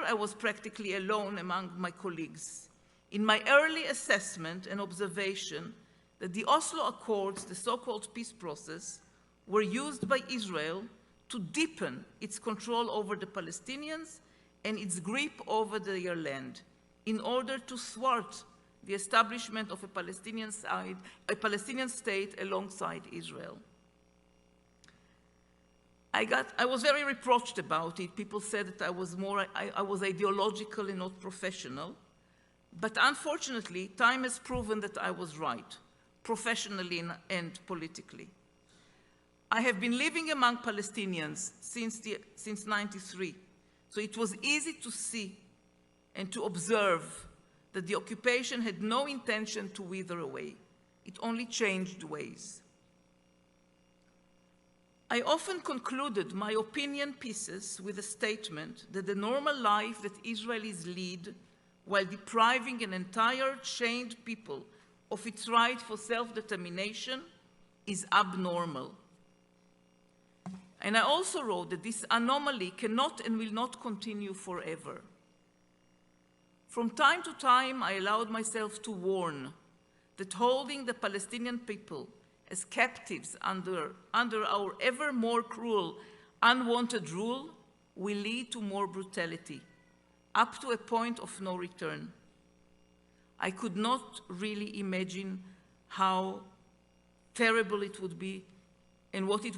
[SPEAKER 5] I was practically alone among my colleagues in my early assessment and observation that the Oslo Accords, the so-called peace process, were used by Israel to deepen its control over the Palestinians and its grip over their land in order to thwart the establishment of a Palestinian state alongside Israel. I was very reproached about it. People said that I was ideological and not professional. But unfortunately, time has proven that I was right, professionally and politically. I have been living among Palestinians since '93, so it was easy to see and to observe that the occupation had no intention to wither away. It only changed ways. I often concluded my opinion pieces with a statement that the normal life that Israelis lead while depriving an entire chained people of its right for self-determination is abnormal. And I also wrote that this anomaly cannot and will not continue forever. From time to time, I allowed myself to warn that holding the Palestinian people as captives under our ever more cruel, unwanted rule will lead to more brutality, up to a point of no return. I could not really imagine how terrible it would be and what it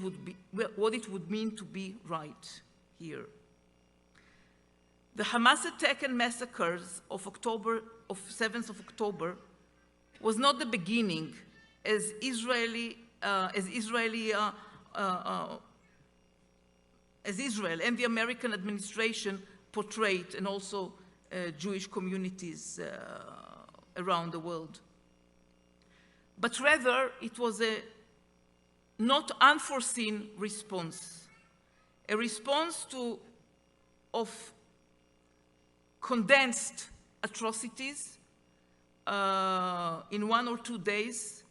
[SPEAKER 5] would mean to be right here. The Hamas attack and massacres of 7th of October was not the beginning as Israel and the American administration portrayed, and also Jewish communities around the world. But rather, it was a not unforeseen response, a response of condensed atrocities in 1 or 2 days,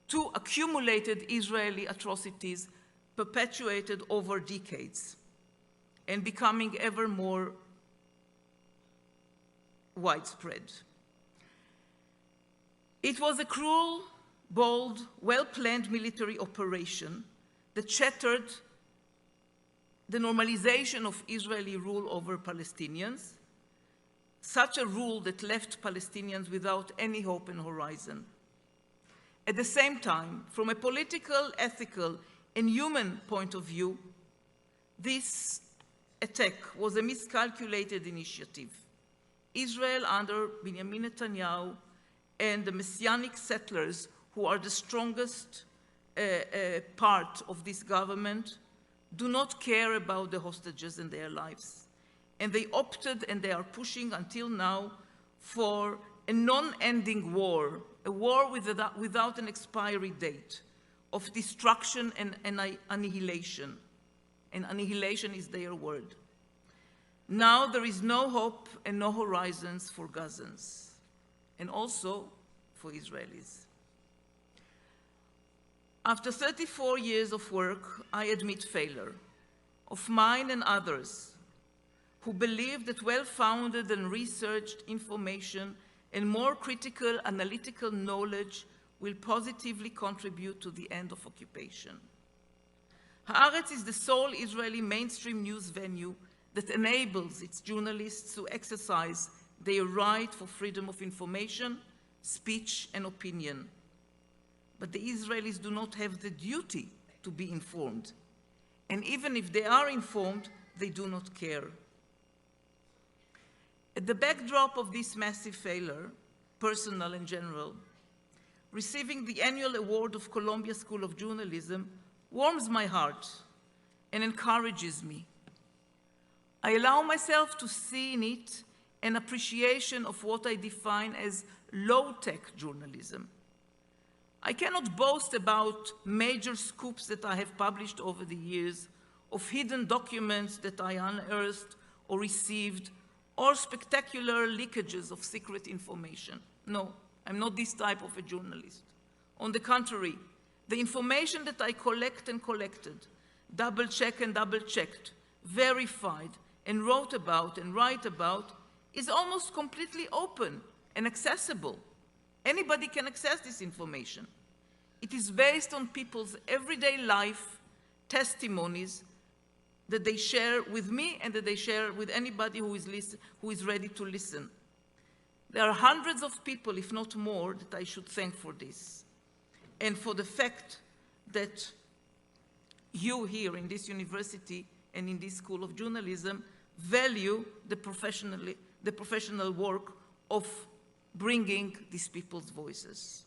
[SPEAKER 5] to accumulated Israeli atrocities perpetuated over decades and becoming ever more widespread. It was a cruel, bold, well-planned military operation that shattered the normalization of Israeli rule over Palestinians, such a rule that left Palestinians without any hope and horizon. At the same time, from a political, ethical, and human point of view, this attack was a miscalculated initiative. Israel under Benjamin Netanyahu and the Messianic settlers, who are the strongest part of this government, do not care about the hostages and their lives. And they opted, and they are pushing until now, for a non-ending war, a war without an expiry date, of destruction and annihilation. And annihilation is their word. Now there is no hope and no horizons for Gazans, and also for Israelis. After 34 years of work, I admit failure, of mine and others, who believe that well-founded and researched information and more critical analytical knowledge will positively contribute to the end of occupation. Haaretz is the sole Israeli mainstream news venue that enables its journalists to exercise their right for freedom of information, speech, and opinion. But the Israelis do not have the duty to be informed. And even if they are informed, they do not care. At the backdrop of this massive failure, personal and general, receiving the annual award of Columbia School of Journalism warms my heart and encourages me. I allow myself to see in it an appreciation of what I define as low-tech journalism. I cannot boast about major scoops that I have published over the years, of hidden documents that I unearthed or received, or spectacular leakages of secret information. No, I'm not this type of a journalist. On the contrary, the information that I collect and collected, double-checked and double-checked, verified, and wrote about and write about, is almost completely open and accessible. Anybody can access this information. It is based on people's everyday life testimonies that they share with me and that they share with anybody who is ready to listen. There are hundreds of people, if not more, that I should thank for this, and for the fact that you here in this university and in this School of Journalism value the professional work of bringing these people's voices.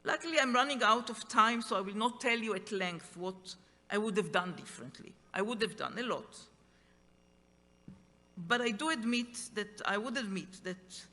[SPEAKER 5] Luckily, I'm running out of time, so I will not tell you at length what I would have done differently. I would have done a lot. But I would admit that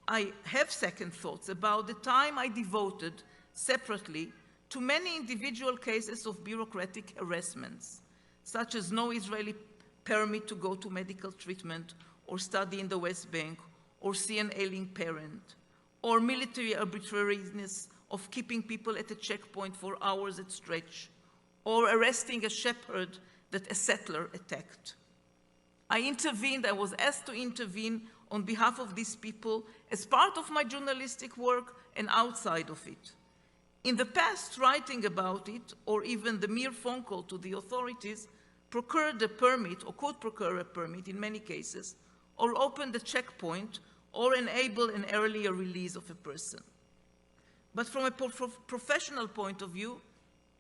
[SPEAKER 5] I have second thoughts about the time I devoted separately to many individual cases of bureaucratic harassments, such as no Israeli permit to go to medical treatment or study in the West Bank or see an ailing parent, or military arbitrariness of keeping people at a checkpoint for hours at stretch, or arresting a shepherd that a settler attacked. I was asked to intervene on behalf of these people as part of my journalistic work and outside of it. In the past, writing about it, or even the mere phone call to the authorities, procured a permit, or could procure a permit in many cases, or open the checkpoint, or enable an earlier release of a person. But from a professional point of view,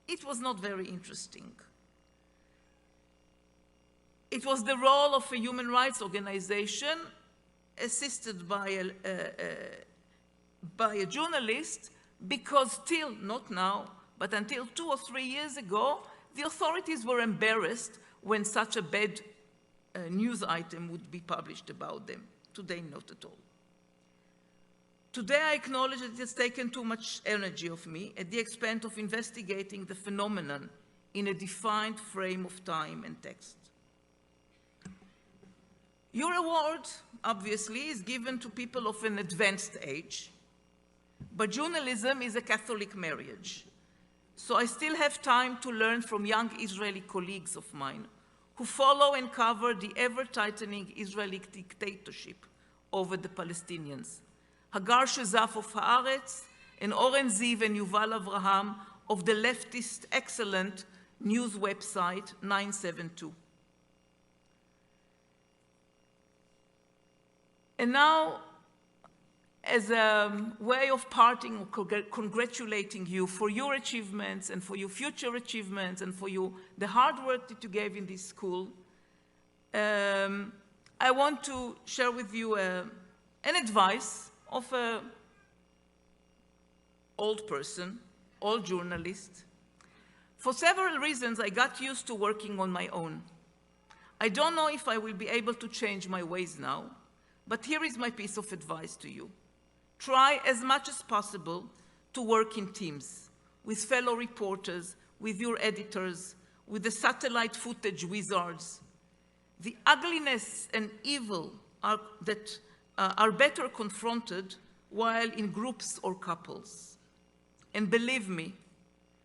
[SPEAKER 5] it was not very interesting. It was the role of a human rights organization assisted by a journalist, because till, not now, but until 2 or 3 years ago, the authorities were embarrassed when such a bad news item would be published about them. Today, not at all. Today, I acknowledge that it has taken too much energy of me at the expense of investigating the phenomenon in a defined frame of time and text. Your award, obviously, is given to people of an advanced age, but journalism is a Catholic marriage. So I still have time to learn from young Israeli colleagues of mine who follow and cover the ever-tightening Israeli dictatorship over the Palestinians. Hagar Shezaf of Haaretz, and Oren Ziv and Yuval Avraham of the leftist excellent news website 972. And now, as a way of parting or congratulating you for your achievements and for your future achievements and for the hard work that you gave in this school, I want to share with you an advice of an old person, old journalist. For several reasons, I got used to working on my own. I don't know if I will be able to change my ways now, But here is my piece of advice to you. Try as much as possible to work in teams, with fellow reporters, with your editors, with the satellite footage wizards. The ugliness and evil are better confronted while in groups or couples. And believe me,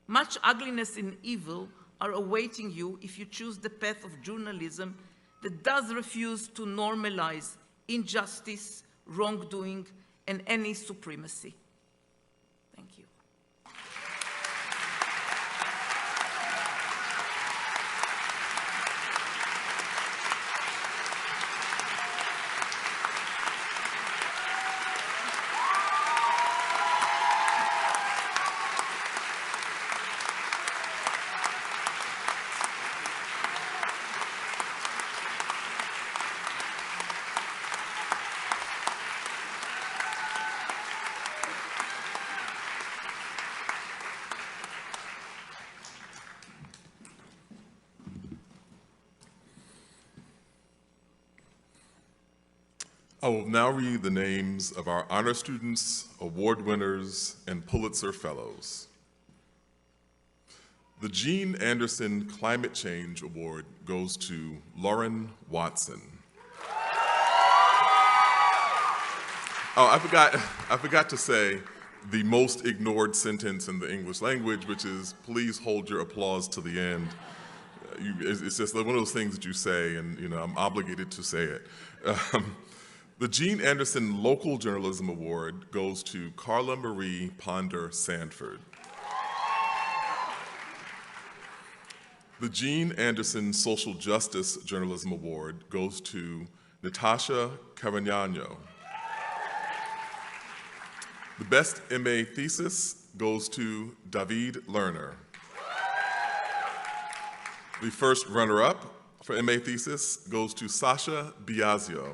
[SPEAKER 5] much ugliness and evil are awaiting you if you choose the path of journalism that does refuse to normalize injustice, wrongdoing, and any supremacy. Thank you.
[SPEAKER 1] I will now read the names of our honor students, award winners, and Pulitzer Fellows. The Gene Anderson Climate Change Award goes to Lauren Watson. Oh, I forgot to say the most ignored sentence in the English language, which is, please hold your applause to the end. It's just one of those things that you say, and I'm obligated to say it. The Gene Anderson Local Journalism Award goes to Carla Marie Ponder Sanford. The Gene Anderson Social Justice Journalism Award goes to Natasha Caragnano. The Best MA Thesis goes to David Lerner. The first runner-up for MA Thesis goes to Sasha Biasio.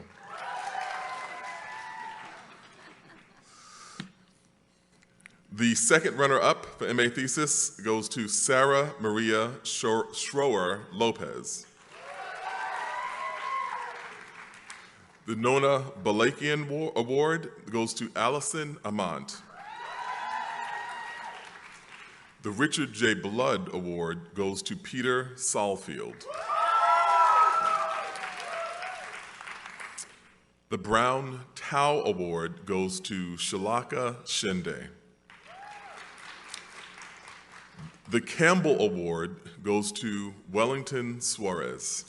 [SPEAKER 1] The second runner-up for MA Thesis goes to Sarah Maria Schroer Lopez. The Nona Balakian Award goes to Allison Amant. The Richard J. Blood Award goes to Peter Salfield. The Brown Tao Award goes to Shalaka Shinde. The Campbell Award goes to Wellington Suarez.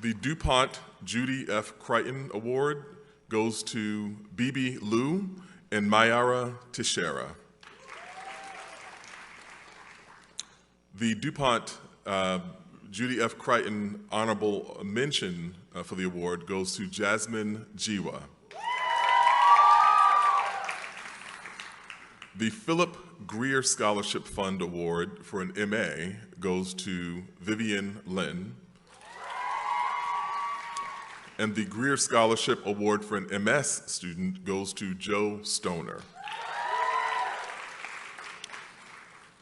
[SPEAKER 1] The DuPont Judy F. Crichton Award goes to Bibi Liu and Mayara Teixeira. The DuPont Judy F. Crichton Honorable Mention for the award goes to Jasmine Jiwa. The Philip Greer Scholarship Fund Award for an MA goes to Vivian Lynn. And the Greer Scholarship Award for an MS student goes to Joe Stoner.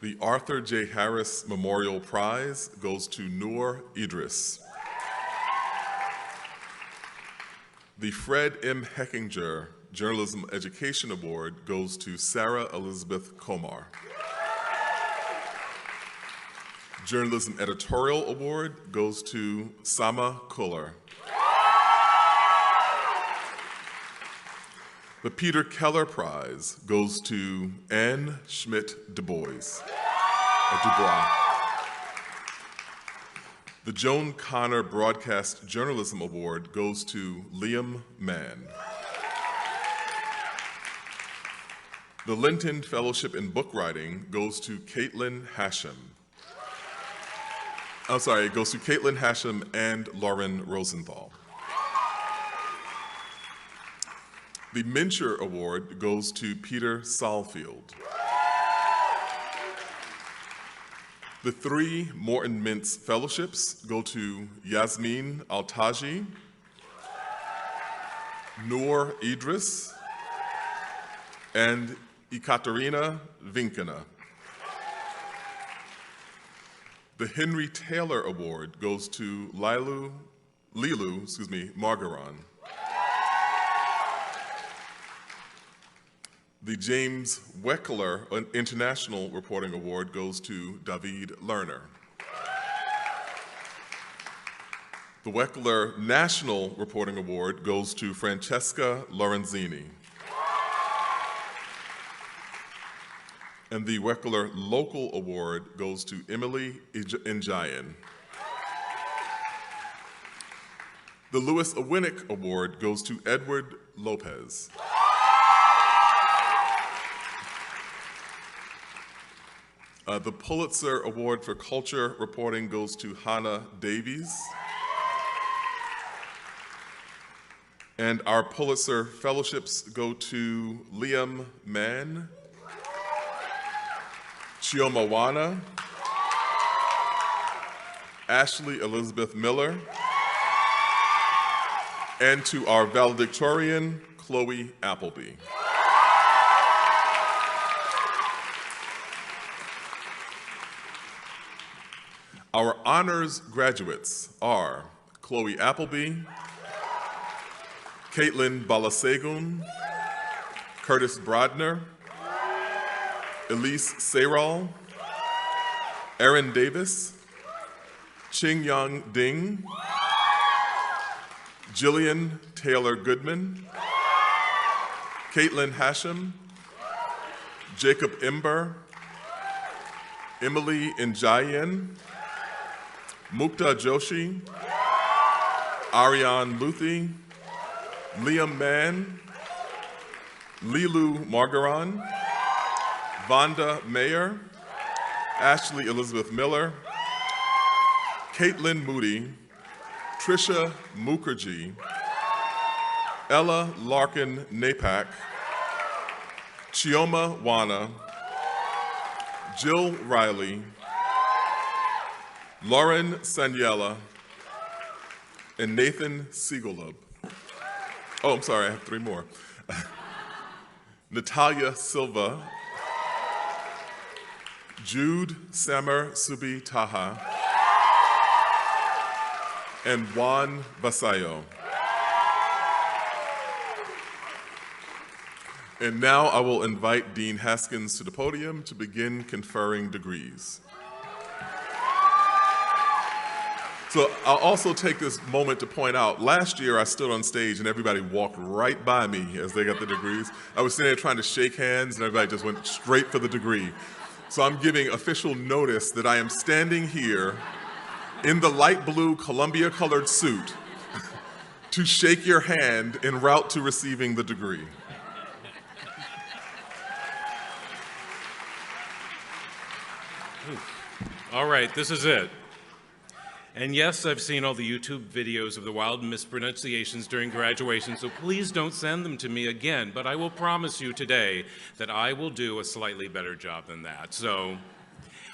[SPEAKER 1] The Arthur J. Harris Memorial Prize goes to Noor Idris. The Fred M. Heckinger Journalism Education Award goes to Sarah Elizabeth Komar. Journalism Editorial Award goes to Sama Kuller. The Peter Keller Prize goes to Anne Schmidt-Dubois. The Joan Connor Broadcast Journalism Award goes to Liam Mann. The Linton Fellowship in Book Writing goes to Caitlin Hashem. I'm sorry, it goes to Caitlin Hashem and Lauren Rosenthal. The Mincher Award goes to Peter Salfield. The 3 Morton Mintz Fellowships go to Yasmin Altaji, Noor Idris, and Ekaterina Vinkina. The Henry Taylor Award goes to Lailu Margaron. The James Weckler International Reporting Award goes to David Lerner. The Weckler National Reporting Award goes to Francesca Lorenzini. And the Weckler Local Award goes to Emily Njayan. The Louis Awinick Award goes to Edward Lopez. The Pulitzer Award for Culture Reporting goes to Hannah Davies. And our Pulitzer Fellowships go to Liam Mann, Chioma Wana, Ashley Elizabeth Miller, and to our valedictorian, Chloe Appleby. Our honors graduates are Chloe Appleby, Caitlin Balasegun, Curtis Brodner, Elise Sayral, Aaron Davis, Ching Yang Ding, Jillian Taylor Goodman, Caitlin Hashem, Jacob Imber, Emily Njayan, Mukta Joshi, Ariane Luthi, Liam Mann, Lilu Margaron, Vonda Mayer, Ashley Elizabeth Miller, Caitlin Moody, Trisha Mukherjee, Ella Larkin Napak, Chioma Wana, Jill Riley, Lauren Sanyella, and Nathan Siegelub. Oh, I'm sorry, I have three more. Natalia Silva, Jude Samer Subi Taha, and Juan Basayo. And now I will invite Dean Haskins to the podium to begin conferring degrees. So I'll also take this moment to point out, last year I stood on stage and everybody walked right by me as they got the degrees. I was sitting there trying to shake hands and everybody just went straight for the degree. So I'm giving official notice that I am standing here in the light blue Columbia colored suit to shake your hand en route to receiving the degree.
[SPEAKER 6] All right, this is it. And yes, I've seen all the YouTube videos of the wild mispronunciations during graduation, so please don't send them to me again, but I will promise you today that I will do a slightly better job than that. So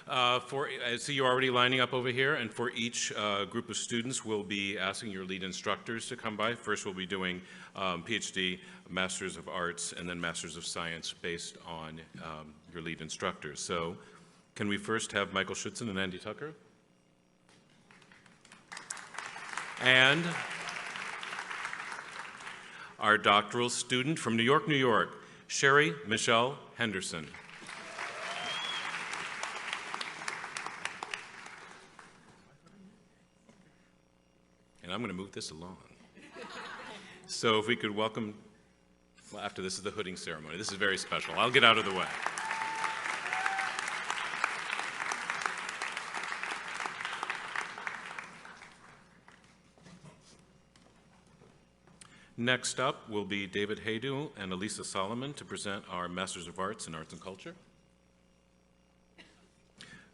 [SPEAKER 6] I see you already lining up over here, and for each group of students, we'll be asking your lead instructors to come by. First, we'll be doing PhD, Masters of Arts, and then Masters of Science based on your lead instructors. So can we first have Michael Schützen and Andy Tucker? And our doctoral student from New York, New York, Sherry Michelle Henderson. And I'm going to move this along. So if we could welcome, well, after this is the hooding ceremony. This is very special. I'll get out of the way. Next up will be David Haydu and Elisa Solomon to present our Masters of Arts in Arts and Culture.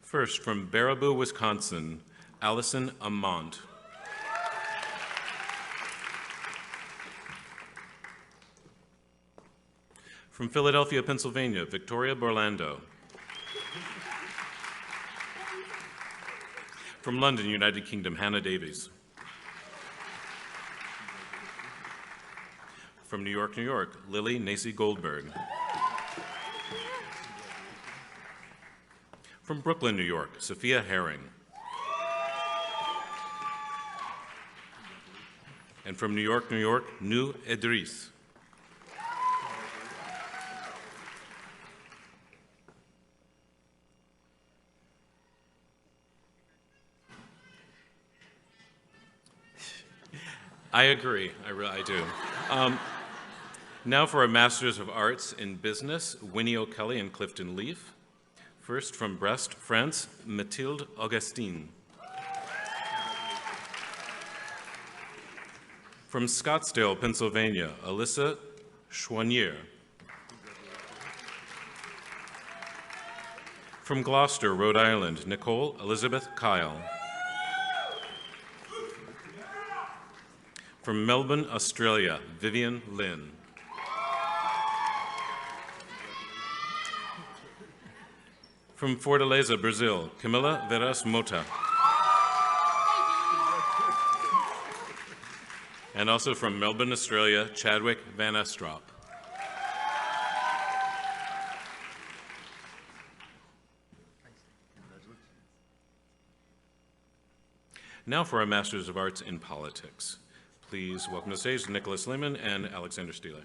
[SPEAKER 6] First, from Baraboo, Wisconsin, Allison Amont. From Philadelphia, Pennsylvania, Victoria Borlando. From London, United Kingdom, Hannah Davies. From New York, New York, Lily Nacy Goldberg. From Brooklyn, New York, Sophia Herring. And from New York, New York, Nu Edris. I agree, I do. Now for our Masters of Arts in Business, Winnie O'Kelly and Clifton Leaf. First, from Brest, France, Mathilde Augustine. From Scottsdale, Pennsylvania, Alyssa Chouanier. From Gloucester, Rhode Island, Nicole Elizabeth Kyle. From Melbourne, Australia, Vivian Lynn. From Fortaleza, Brazil, Camila Veras Mota. And also from Melbourne, Australia, Chadwick Van Estrop. Now for our Masters of Arts in Politics. Please welcome to the stage Nicholas Lehman and Alexander Stile.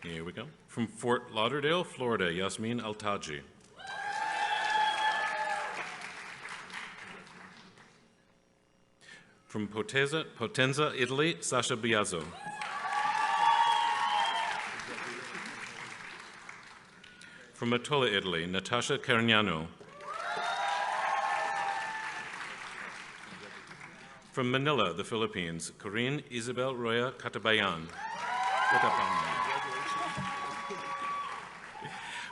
[SPEAKER 6] Here we go. From Fort Lauderdale, Florida, Yasmin Altaji. From Potenza, Italy, Sasha Biazzo. From Matola, Italy, Natasha Carniano. From Manila, the Philippines, Corinne Isabel Roya Catabayan.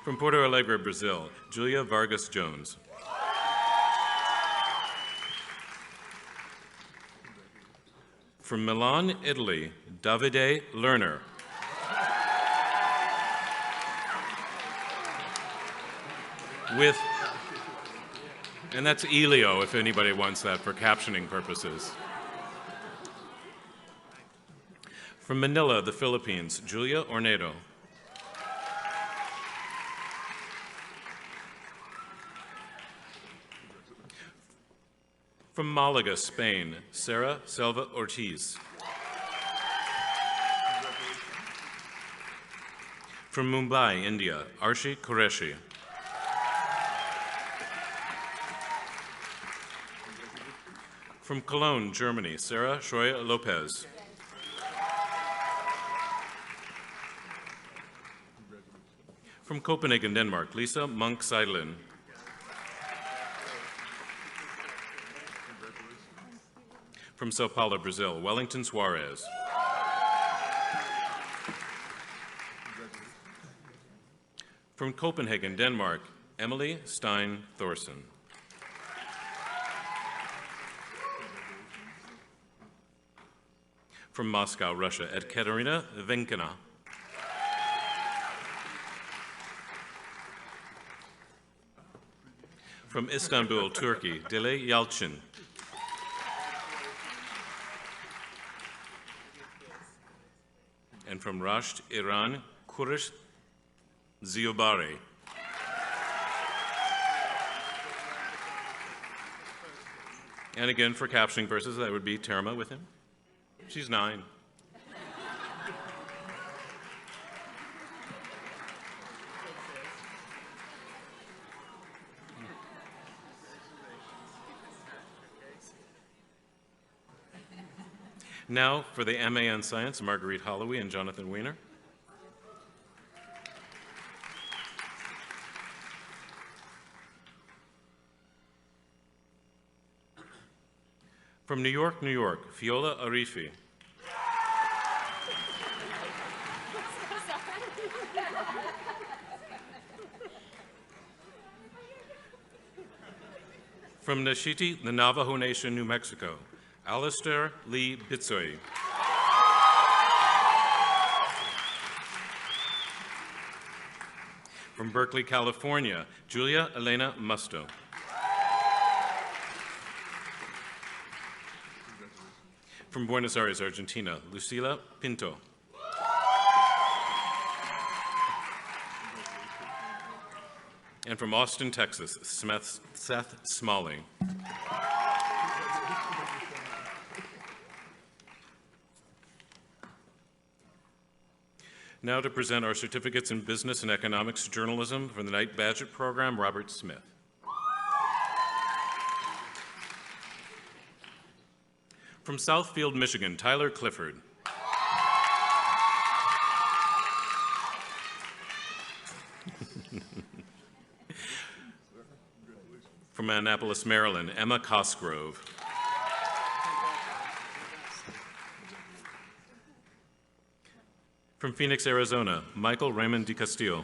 [SPEAKER 6] From Porto Alegre, Brazil, Julia Vargas Jones. From Milan, Italy, Davide Lerner. And that's Elio, if anybody wants that for captioning purposes. From Manila, the Philippines, Julia Ornedo. From Malaga, Spain, Sarah Selva Ortiz. From Mumbai, India, Arshi Qureshi. From Cologne, Germany, Sarah Shoya Lopez. From Copenhagen, Denmark, Lisa Monk Seidlin. From Sao Paulo, Brazil, Wellington Suarez. From Copenhagen, Denmark, Emily Stein Thorson. From Moscow, Russia, Ekaterina Venkina. From Istanbul, Turkey, Dile Yalçın. And from Rasht, Iran, Kurish Ziobari. And again, for captioning purposes, that would be Terma with him. She's 9. Now for the MA in Science, Marguerite Holloway and Jonathan Weiner. From New York, New York, Fiola Arifi. From Nashiti, the Navajo Nation, New Mexico, Alistair Lee Bitsoy. From Berkeley, California, Julia Elena Musto. From Buenos Aires, Argentina, Lucila Pinto. And from Austin, Texas, Seth Smalley. Now to present our certificates in business and economics journalism for the Knight Badgett program, Robert Smith. From Southfield, Michigan, Tyler Clifford. From Annapolis, Maryland, Emma Cosgrove. From Phoenix, Arizona, Michael Raymond DiCastillo.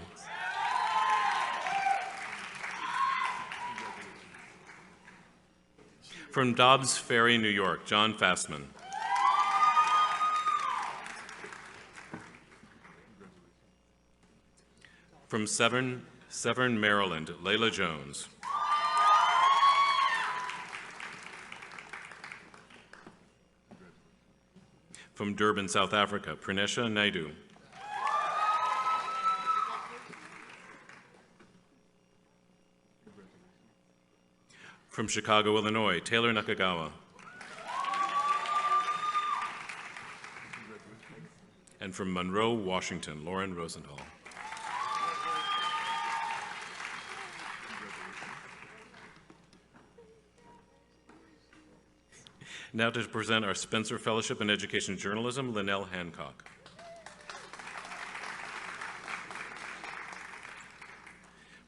[SPEAKER 6] From Dobbs Ferry, New York, John Fastman. From Severn, Maryland, Layla Jones. From Durban, South Africa, Pranesha Naidu. From Chicago, Illinois, Taylor Nakagawa. And from Monroe, Washington, Lauren Rosenthal. Now to present our Spencer Fellowship in Education Journalism, Linnell Hancock.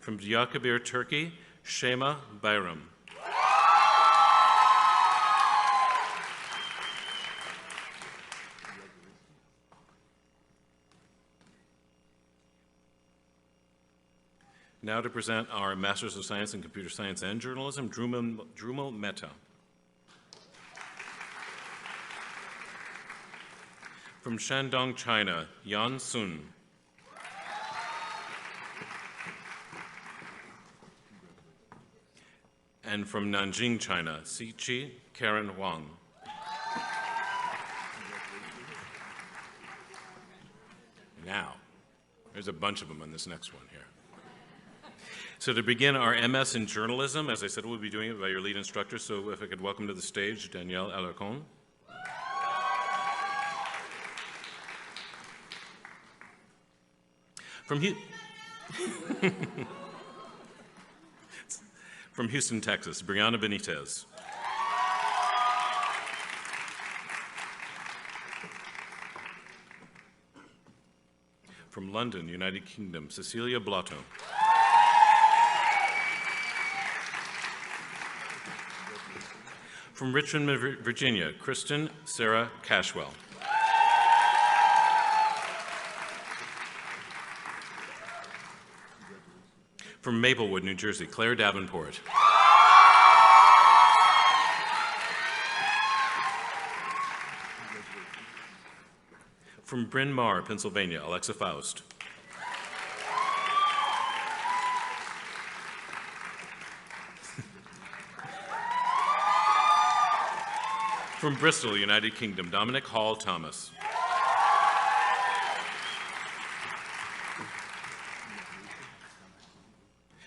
[SPEAKER 6] From Diyarbakir, Turkey, Shema Bayram. Now to present our Masters of Science in Computer Science and Journalism, Drumal Mehta. From Shandong, China, Yan Sun. And from Nanjing, China, Siqi Karen Wang. Now, there's a bunch of them on this next one here. So to begin our MS in journalism, as I said, we'll be doing it by your lead instructor, so if I could welcome to the stage Danielle Alarcon. From Houston, Texas, Brianna Benitez. From London, United Kingdom, Cecilia Blotto. From Richmond, Virginia, Kristen Sarah Cashwell. From Maplewood, New Jersey, Claire Davenport. From Bryn Mawr, Pennsylvania, Alexa Faust. From Bristol, United Kingdom, Dominic Hall Thomas.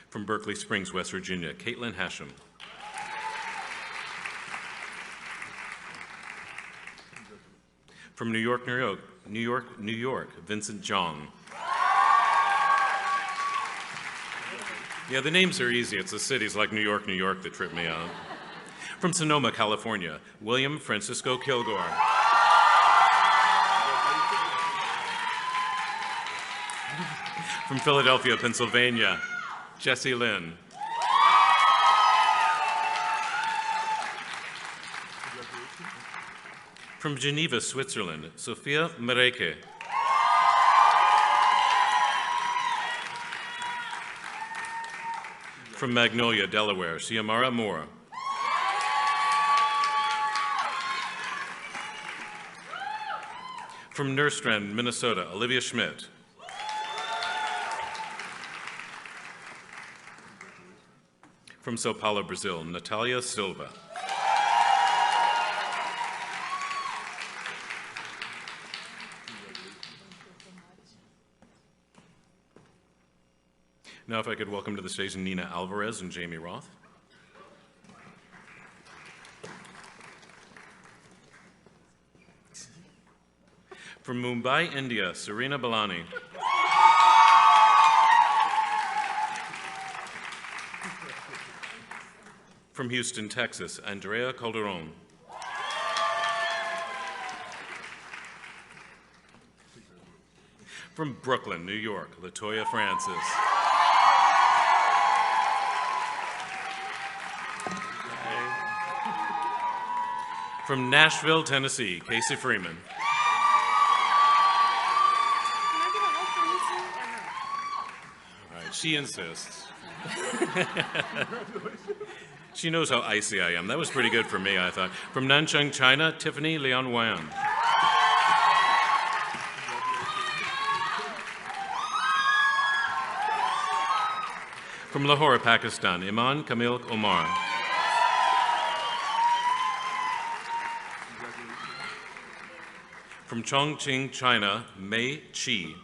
[SPEAKER 6] From Berkeley Springs, West Virginia, Caitlin Hashem. From New York, New York, Vincent Jong. Yeah, the names are easy. It's the cities like New York, that trip me out. From Sonoma, California, William Francisco Kilgore. From Philadelphia, Pennsylvania, Jesse Lynn. From Geneva, Switzerland, Sophia Mereke. From Magnolia, Delaware, Siamara Moore. From Nerstrand, Minnesota, Olivia Schmidt. From Sao Paulo, Brazil, Natalia Silva. Now if I could welcome to the stage Nina Alvarez and Jamie Roth. From Mumbai, India, Serena Balani. From Houston, Texas, Andrea Calderon. From Brooklyn, New York, Latoya Francis. From Nashville, Tennessee, Casey Freeman. All right, she insists. She knows how icy I am. That was pretty good for me, I thought. From Nanchang, China, Tiffany Lian Wan. From Lahore, Pakistan, Iman Kamil Omar. From Chongqing, China, Mei Qi.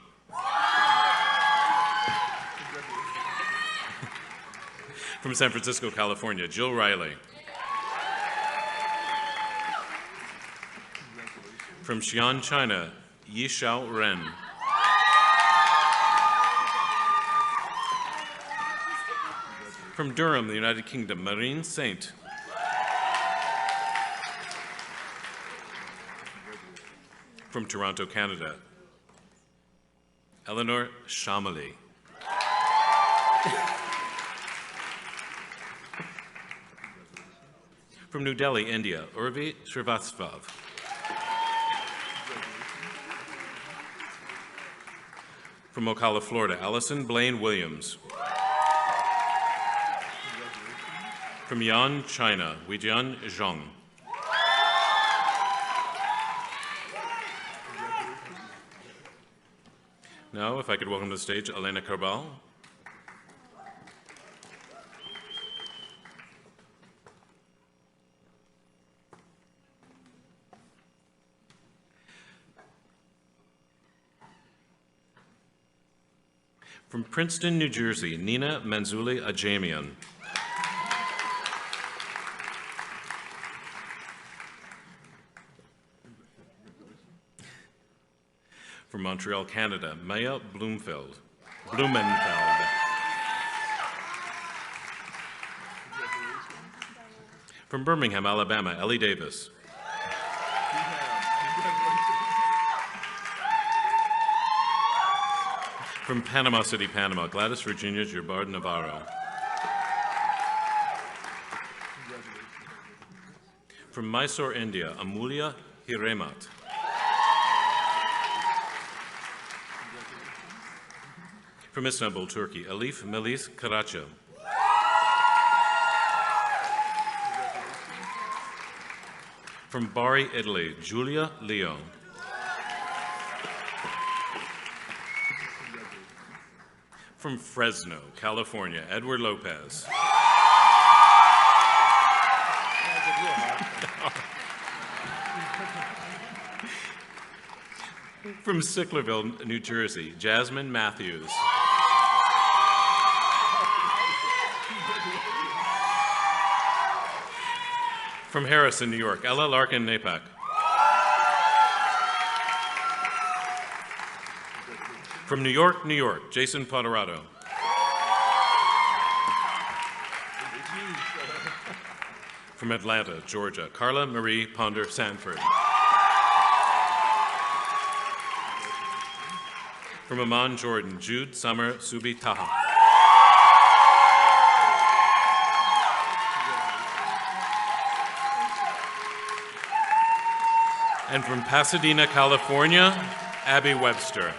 [SPEAKER 6] From San Francisco, California, Jill Riley. From Xi'an, China, Yishao Ren. From Durham, the United Kingdom, Marine Saint. From Toronto, Canada, Eleanor Shamali. From New Delhi, India, Urvi Srivastava. From Ocala, Florida, Allison Blaine Williams. From Yan, China, Weijian Zhang. Now, if I could welcome to the stage Elena Carbal. From Princeton, New Jersey, Nina Manzuli Ajamian. From Montreal, Canada, Maya Blumenfeld. From Birmingham, Alabama, Ellie Davis. From Panama City, Panama, Gladys Virginia Gerbard Navarro. From Mysore, India, Amulya Hiremat. From Istanbul, Turkey, Elif Melis Karaca. From Bari, Italy, Giulia Leo. From Fresno, California, Edward Lopez. From Sicklerville, New Jersey, Jasmine Matthews. From Harrison, New York, Ella Larkin Napak. From New York, New York, Jason Potterado. From Atlanta, Georgia, Carla Marie Ponder Sanford. From Amman, Jordan, Jude Summer Subi Taha. And from Pasadena, California, Abby Webster.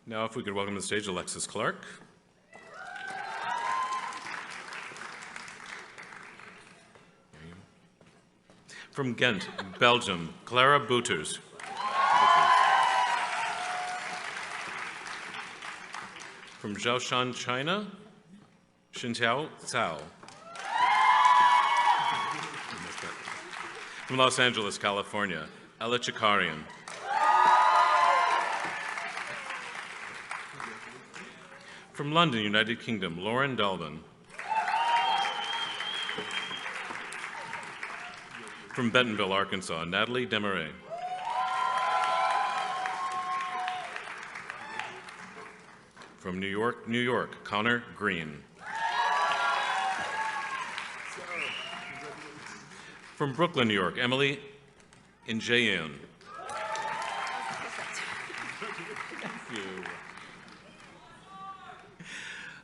[SPEAKER 6] Now, if we could welcome to the stage Alexis Clark. From Ghent, Belgium, Clara Bouters. From Zhaoshan, China, Xintiao Cao. From Los Angeles, California, Ella Chikarian. From London, United Kingdom, Lauren Dalvin. From Bentonville, Arkansas, Natalie Desmarais. From New York, New York, Connor Green. From Brooklyn, New York, Emily Injayan.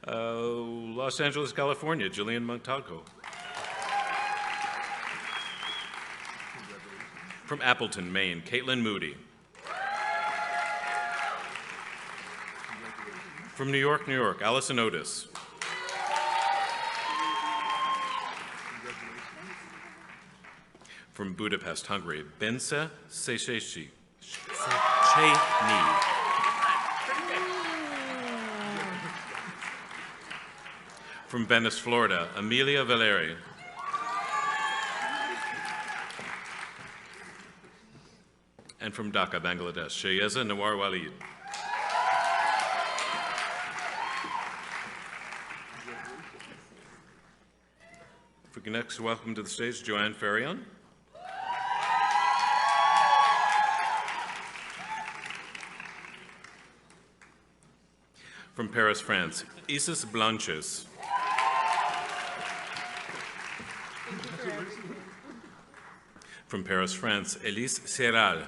[SPEAKER 6] Los Angeles, California, Jillian Montalco. From Appleton, Maine, Caitlin Moody. From New York, New York, Allison Otis. From Budapest, Hungary, Bense Széchenyi. From Venice, Florida, Amelia Valeri. And from Dhaka, Bangladesh, Shayeza Nawar Walid. If we can next welcome to the stage Joanne Farion. From Paris, France, Isis Blanches. From Paris, France, Elise Serral.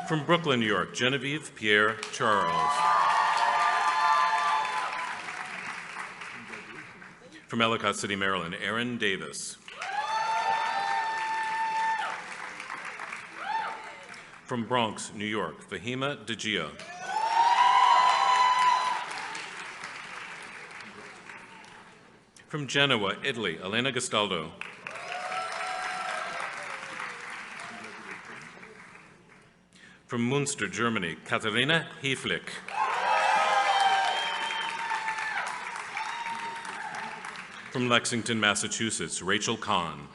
[SPEAKER 6] From Brooklyn, New York, Genevieve Pierre Charles. From Ellicott City, Maryland, Aaron Davis. From Bronx, New York, Fahima Dejia. From Genoa, Italy, Elena Gastaldo. From Munster, Germany, Katharina Hieflich. From Lexington, Massachusetts, Rachel Kahn.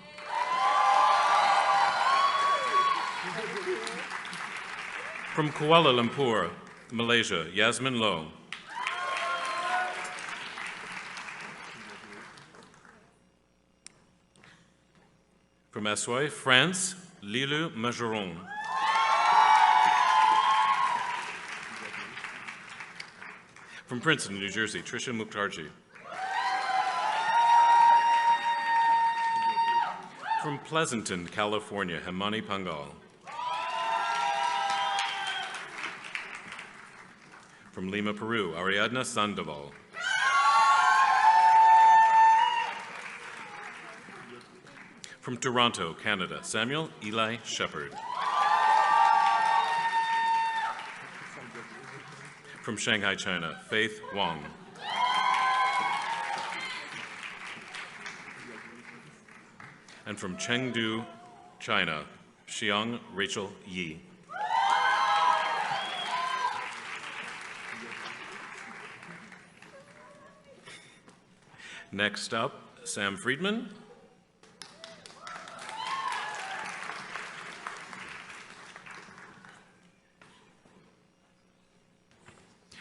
[SPEAKER 6] From Kuala Lumpur, Malaysia, Yasmin Low. From Essoy, France, Lilou Majoron. From Princeton, New Jersey, Tricia Mukherjee. From Pleasanton, California, Hemani Pangal. From Lima, Peru, Ariadna Sandoval. From Toronto, Canada, Samuel Eli Shepard. From Shanghai, China, Faith Wang. And from Chengdu, China, Xiang Rachel Yi. Next up, Sam Friedman.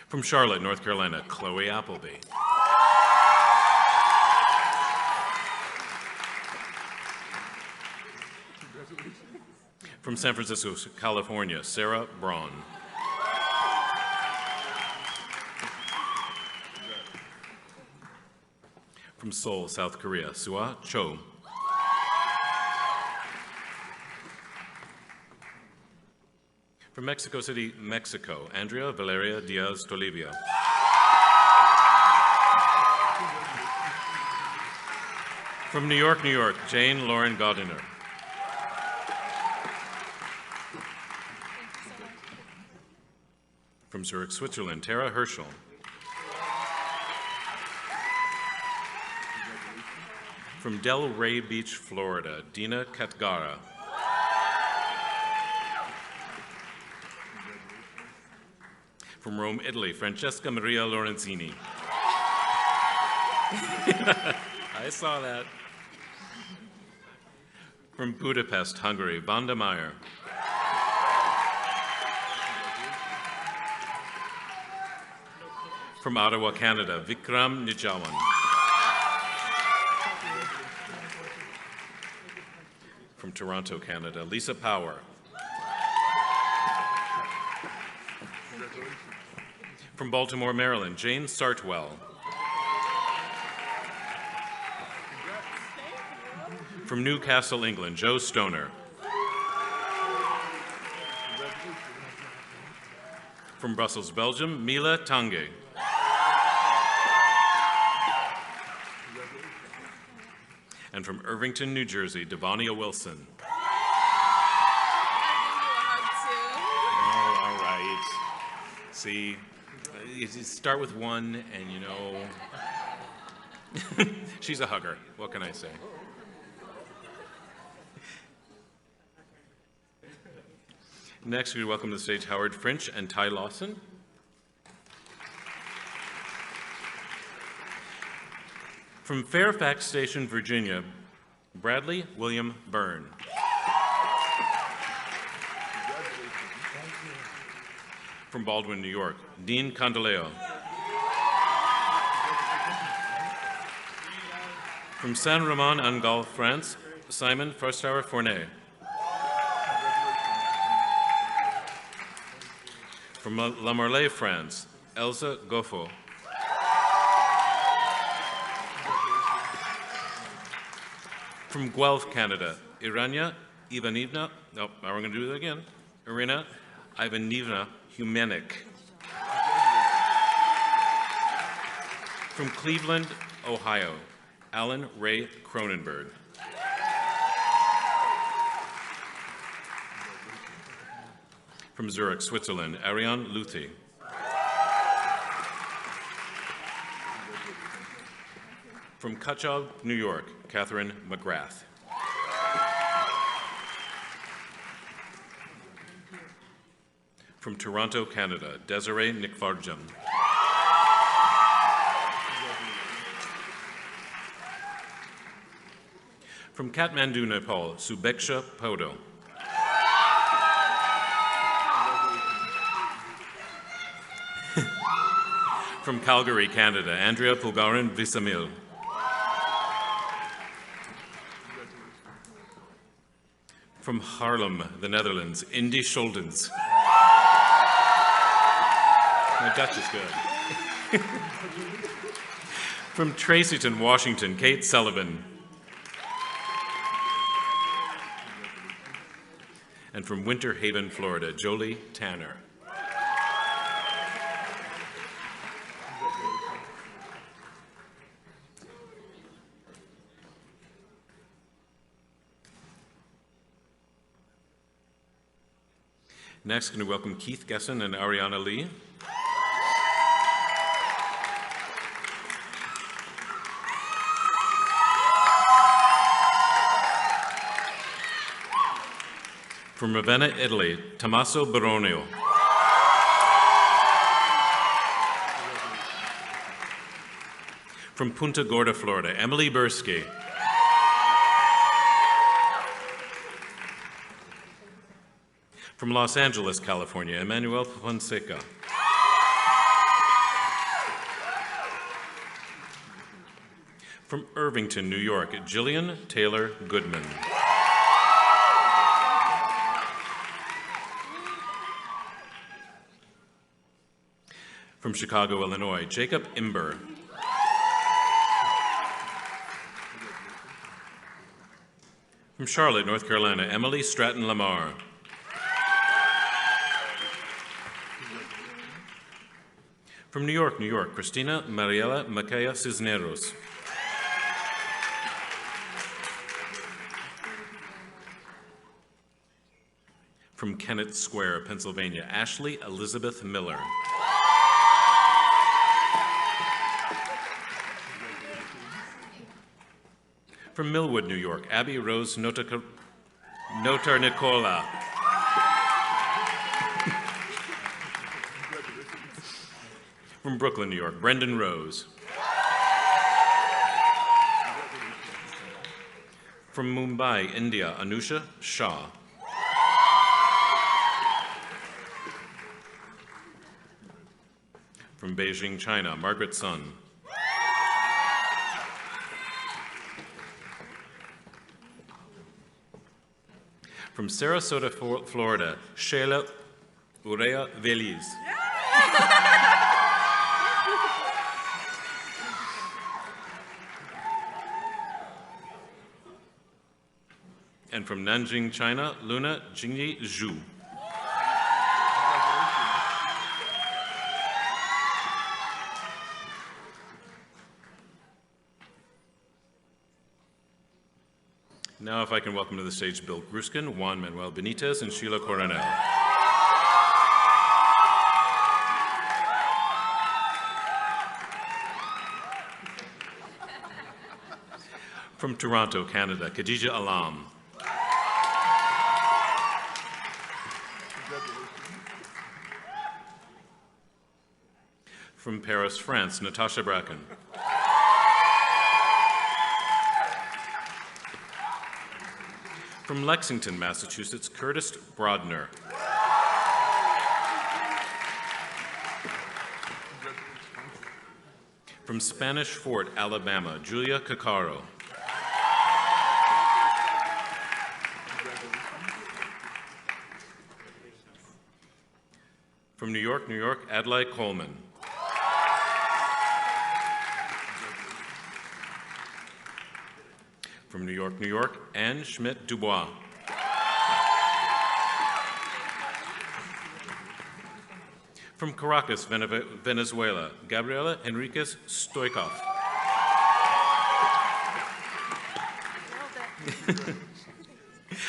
[SPEAKER 6] From Charlotte, North Carolina, Chloe Appleby. From San Francisco, California, Sarah Braun. From Seoul, South Korea, Sua Cho. From Mexico City, Mexico, Andrea Valeria Diaz Tolivia. From New York, New York, Jane Lauren Godiner. From Zurich, Switzerland, Tara Herschel. From Delray Beach, Florida, Dina Katgara. From Rome, Italy, Francesca Maria Lorenzini. I saw that. From Budapest, Hungary, Vanda Meyer. From Ottawa, Canada, Vikram Nijawan. From Toronto, Canada, Lisa Power. From Baltimore, Maryland, Jane Sartwell. From Newcastle, England, Joe Stoner. From Brussels, Belgium, Mila Tange. And from Irvington, New Jersey, Devania Wilson. Oh, all right. See, you start with one and you know, she's a hugger. What can I say? Next, we welcome to the stage Howard French and Ty Lawson. From Fairfax Station, Virginia, Bradley William Byrne. From Baldwin, New York, Dean Condoleo. From Saint Romain en Galle, France, Simon Forstauer Fournet. From La Marley, France, Elsa Goffo. From Guelph, Canada, Irina Ivanivna, oh, now we're going to do that again. Irina Ivanivna Humanik. From Cleveland, Ohio, Alan Ray Cronenberg. From Zurich, Switzerland, Ariane Luthi. From Cutchogue, New York, Catherine McGrath. From Toronto, Canada, Desiree Nikvarjan. From Kathmandu, Nepal, Subeksha Podo. From Calgary, Canada, Andrea Pulgarin Visamil. From Haarlem, the Netherlands, Indy Schuldens. My Dutch is good. From Tracyton, Washington, Kate Sullivan. And from Winter Haven, Florida, Jolie Tanner. Next, going to welcome Keith Gesson and Ariana Lee. From Ravenna, Italy, Tommaso Baronio. From Punta Gorda, Florida, Emily Bursky. From Los Angeles, California, Emmanuel Fonseca. From Irvington, New York, Jillian Taylor Goodman. From Chicago, Illinois, Jacob Imber. From Charlotte, North Carolina, Emily Stratton Lamar. From New York, Christina Mariela Macaya Cisneros. From Kennett Square, Pennsylvania, Ashley Elizabeth Miller. From Millwood, New York, Abby Rose Notar Nicola. From Brooklyn, New York, Brendan Rose. From Mumbai, India, Anusha Shah. From Beijing, China, Margaret Sun. From Sarasota, Florida, Sheila Urea Veliz. And from Nanjing, China, Luna Jingyi Zhu. Now if I can welcome to the stage Bill Gruskin, Juan Manuel Benitez, and Sheila Coronel. From Toronto, Canada, Khadija Alam. From Paris, France, Natasha Bracken. From Lexington, Massachusetts, Curtis Brodner. From Spanish Fort, Alabama, Julia Caccaro. From New York, Adlai Coleman. From New York, Anne Schmidt-Dubois. From Caracas, Venezuela, Gabriela Enriquez Stoikov.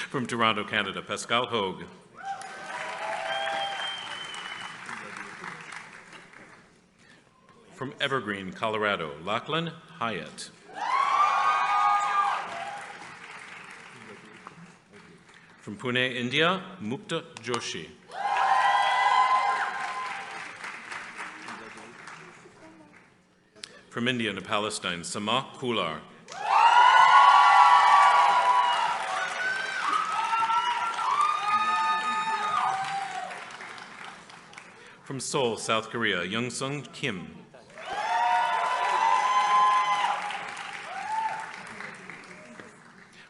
[SPEAKER 6] From Toronto, Canada, Pascal Hogue. From Evergreen, Colorado, Lachlan Hyatt. From Pune, India, Mukta Joshi. From India to Palestine, Sama Kular. From Seoul, South Korea, Youngsung Kim.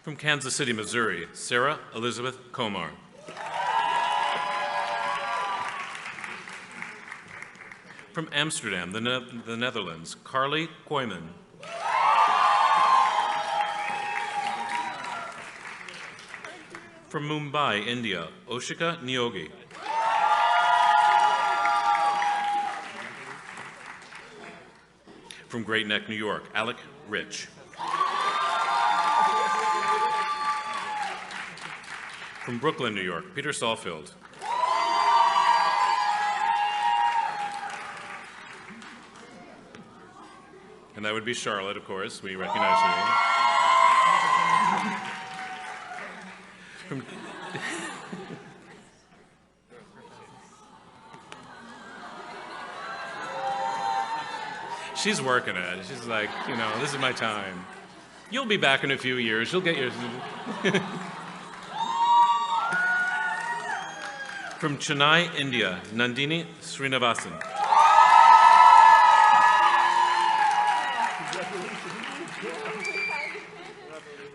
[SPEAKER 6] From Kansas City, Missouri, Sarah Elizabeth Komar. From Amsterdam, the Netherlands, Carly Koyman. From Mumbai, India, Oshika Nyogi. From Great Neck, New York, Alec Rich. From Brooklyn, New York, Peter Stallfield. And that would be Charlotte, of course. We recognize her. From She's working it. She's like, you know, this is my time. You'll be back in a few years. You'll get your... From Chennai, India, Nandini Srinivasan.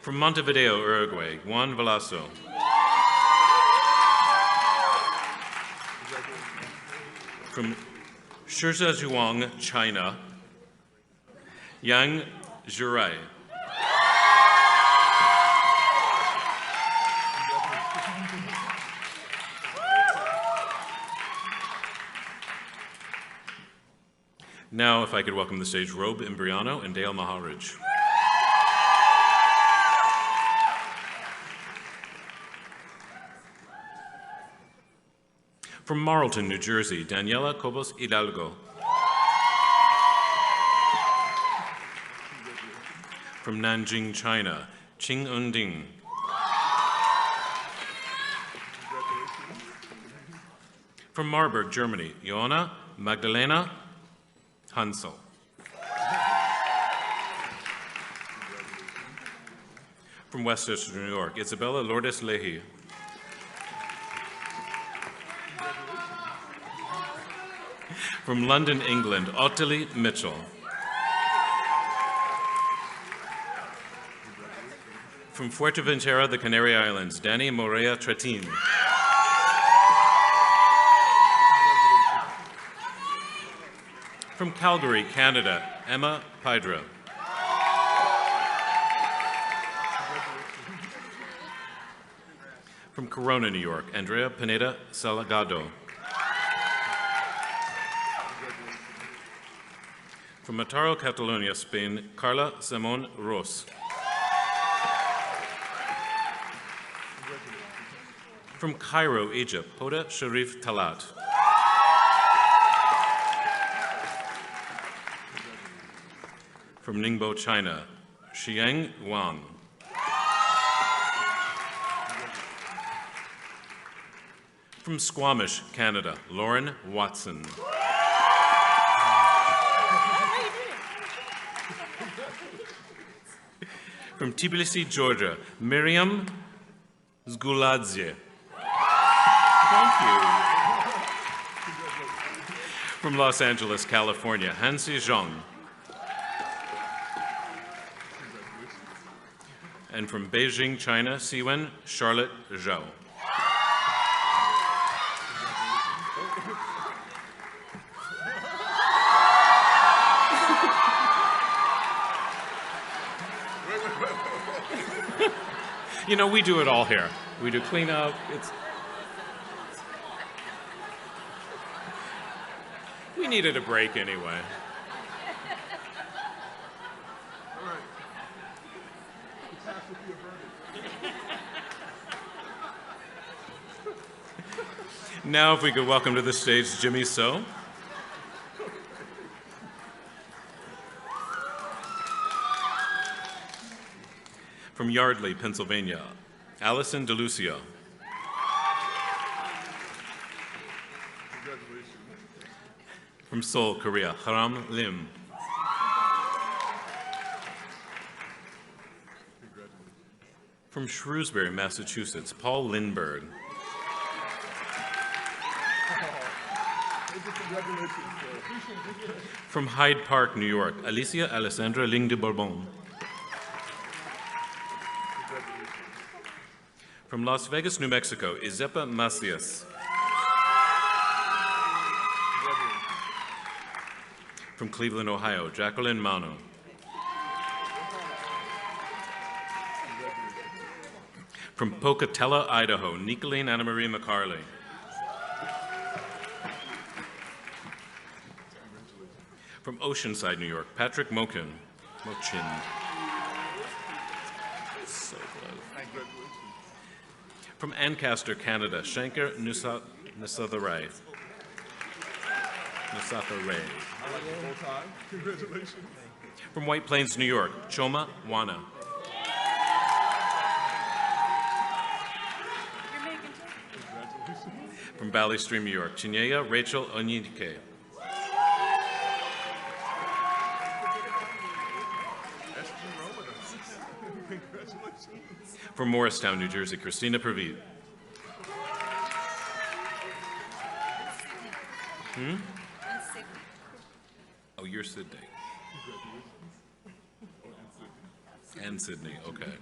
[SPEAKER 6] From Montevideo, Uruguay, Juan Velasco. From Shirzhuang, China, Yang Zhurai. Now, if I could welcome to the stage Robe Imbriano and Dale Maharaj. From Marlton, New Jersey, Daniela Cobos Hidalgo. From Nanjing, China, Qing Unding. From Marburg, Germany, Joanna Magdalena Hansel. From Westchester, New York, Isabella Lourdes Leahy. From London, England, Ottilie Mitchell. From Fuerteventura, the Canary Islands, Danny Morea Tretin. From Calgary, Canada, Emma Pydra. From Corona, New York, Andrea Pineda Salgado. From Mataró, Catalonia, Spain, Carla Simón Ros. From Cairo, Egypt, Poda Sharif Talat. From Ningbo, China, Xiang Wang. From Squamish, Canada, Lauren Watson. From Tbilisi, Georgia, Miriam Zguladze. Thank you. From Los Angeles, California, Hansi Zhang. And from Beijing, China, Siwen Charlotte Zhao. You know, we do it all here. We do cleanup. We needed a break anyway.
[SPEAKER 1] All right. It's half with your verdict.
[SPEAKER 6] Now, if we could welcome to the stage Jimmy So. From Yardley, Pennsylvania, Allison DeLucio.
[SPEAKER 1] Congratulations.
[SPEAKER 6] From Seoul, Korea, Haram Lim. From Shrewsbury, Massachusetts, Paul Lindbergh. From Hyde Park, New York, Alicia Alessandra Ling de Bourbon. From Las Vegas, New Mexico, Izepa Macias. From Cleveland, Ohio, Jacqueline Mano. From Pocatello, Idaho, Nicolene Anna Marie McCarley. From Oceanside, New York, Patrick Mochin. So close. From Ancaster, Canada, Shankar Nusatharay.
[SPEAKER 1] Congratulations.
[SPEAKER 6] From White Plains, New York, Choma Wana. From Valley Stream, New York, Chinyea Rachel Onyike. From Morristown, New Jersey, Christina Praveed. Oh, you're Sydney. And Sydney, okay.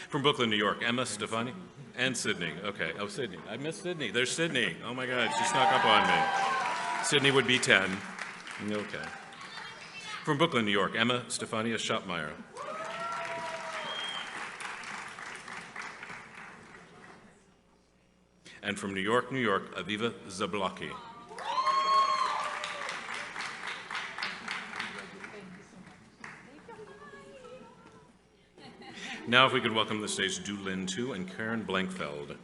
[SPEAKER 6] From Brooklyn, New York, Emma Stefani. And Sydney, okay. Oh, Sydney. I missed Sydney. There's Sydney. Oh my God, she snuck up on me. Sydney would be 10. Okay. From Brooklyn, New York, Emma Stefania Schottmeyer. And from New York, Aviva Zablocki. Now if we could welcome to the stage Du Lin Tu and Karen Blankfeld.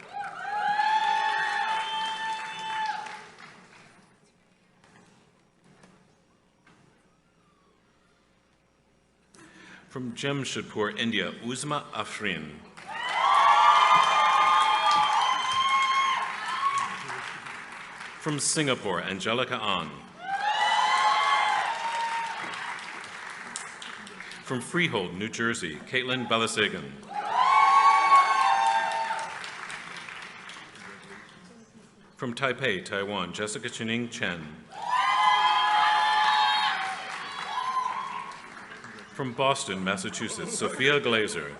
[SPEAKER 6] From Jamshedpur, India, Uzma Afrin. From Singapore, Angelica An. From Freehold, New Jersey, Caitlin Balasagan. From Taipei, Taiwan, Jessica Chining Chen. From Boston, Massachusetts, Sophia Glazer.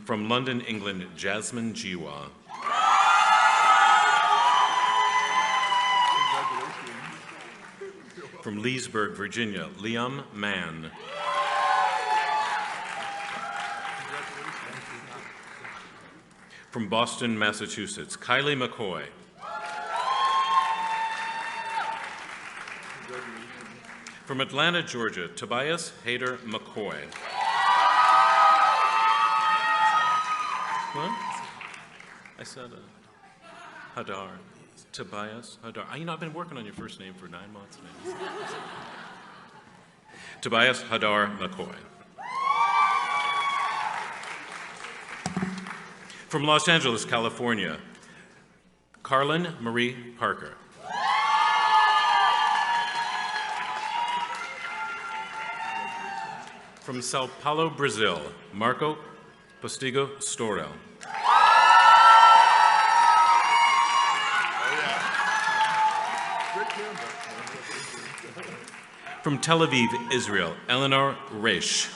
[SPEAKER 6] From London, England, Jasmine Jiwa. From Leesburg, Virginia, Liam Mann. From Boston, Massachusetts, Kylie McCoy. From Atlanta, Georgia, Tobias Hader McCoy. What? I said Hadar. Tobias Hadar. You know, I've been working on your first name for 9 months now. Tobias Hadar McCoy. From Los Angeles, California, Carlin Marie Parker. From Sao Paulo, Brazil, Marco Postigo Storel. From Tel Aviv, Israel, Eleanor Reish.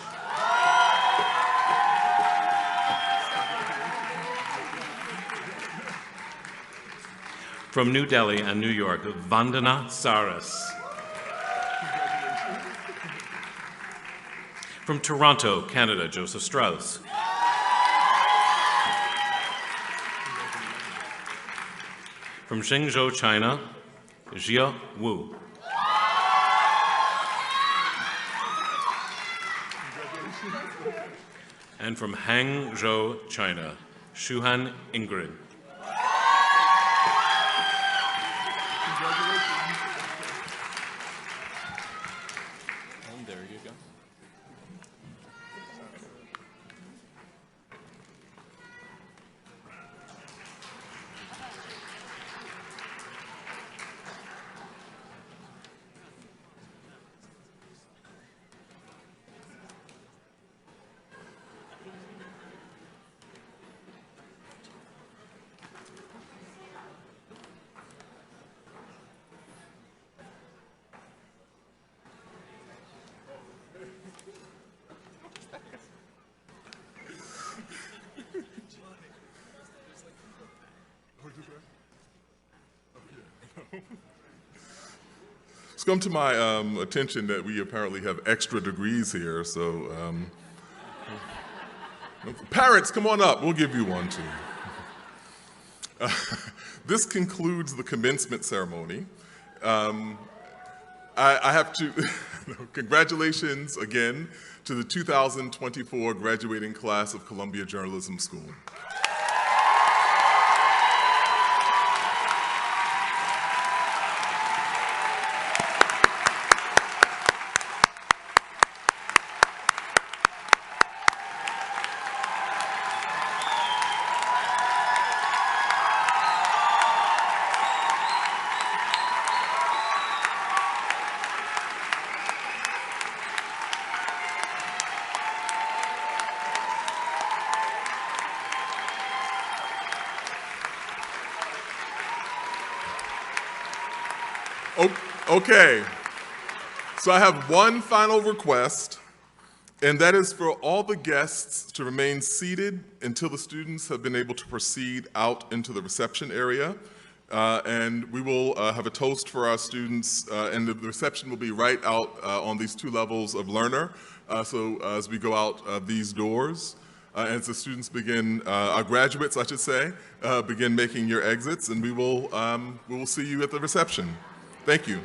[SPEAKER 6] From New Delhi and New York, Vandana Saras. From Toronto, Canada, Joseph Strauss. From Shenzhou, China, Jia Wu. And from Hangzhou, China, Shuhan Ingrid. And there you go.
[SPEAKER 1] It's come to my attention that we apparently have extra degrees here, so parents, come on up. We'll give you one too. This concludes the commencement ceremony. I have to, congratulations again to the 2024 graduating class of Columbia Journalism School. Okay, so I have one final request, and that is for all the guests to remain seated until the students have been able to proceed out into the reception area. And we will have a toast for our students, and the reception will be right out on these 2 levels of learner. So as we go out these doors, and as the students begin, our graduates, I should say, begin making your exits, and we will see you at the reception. Thank you.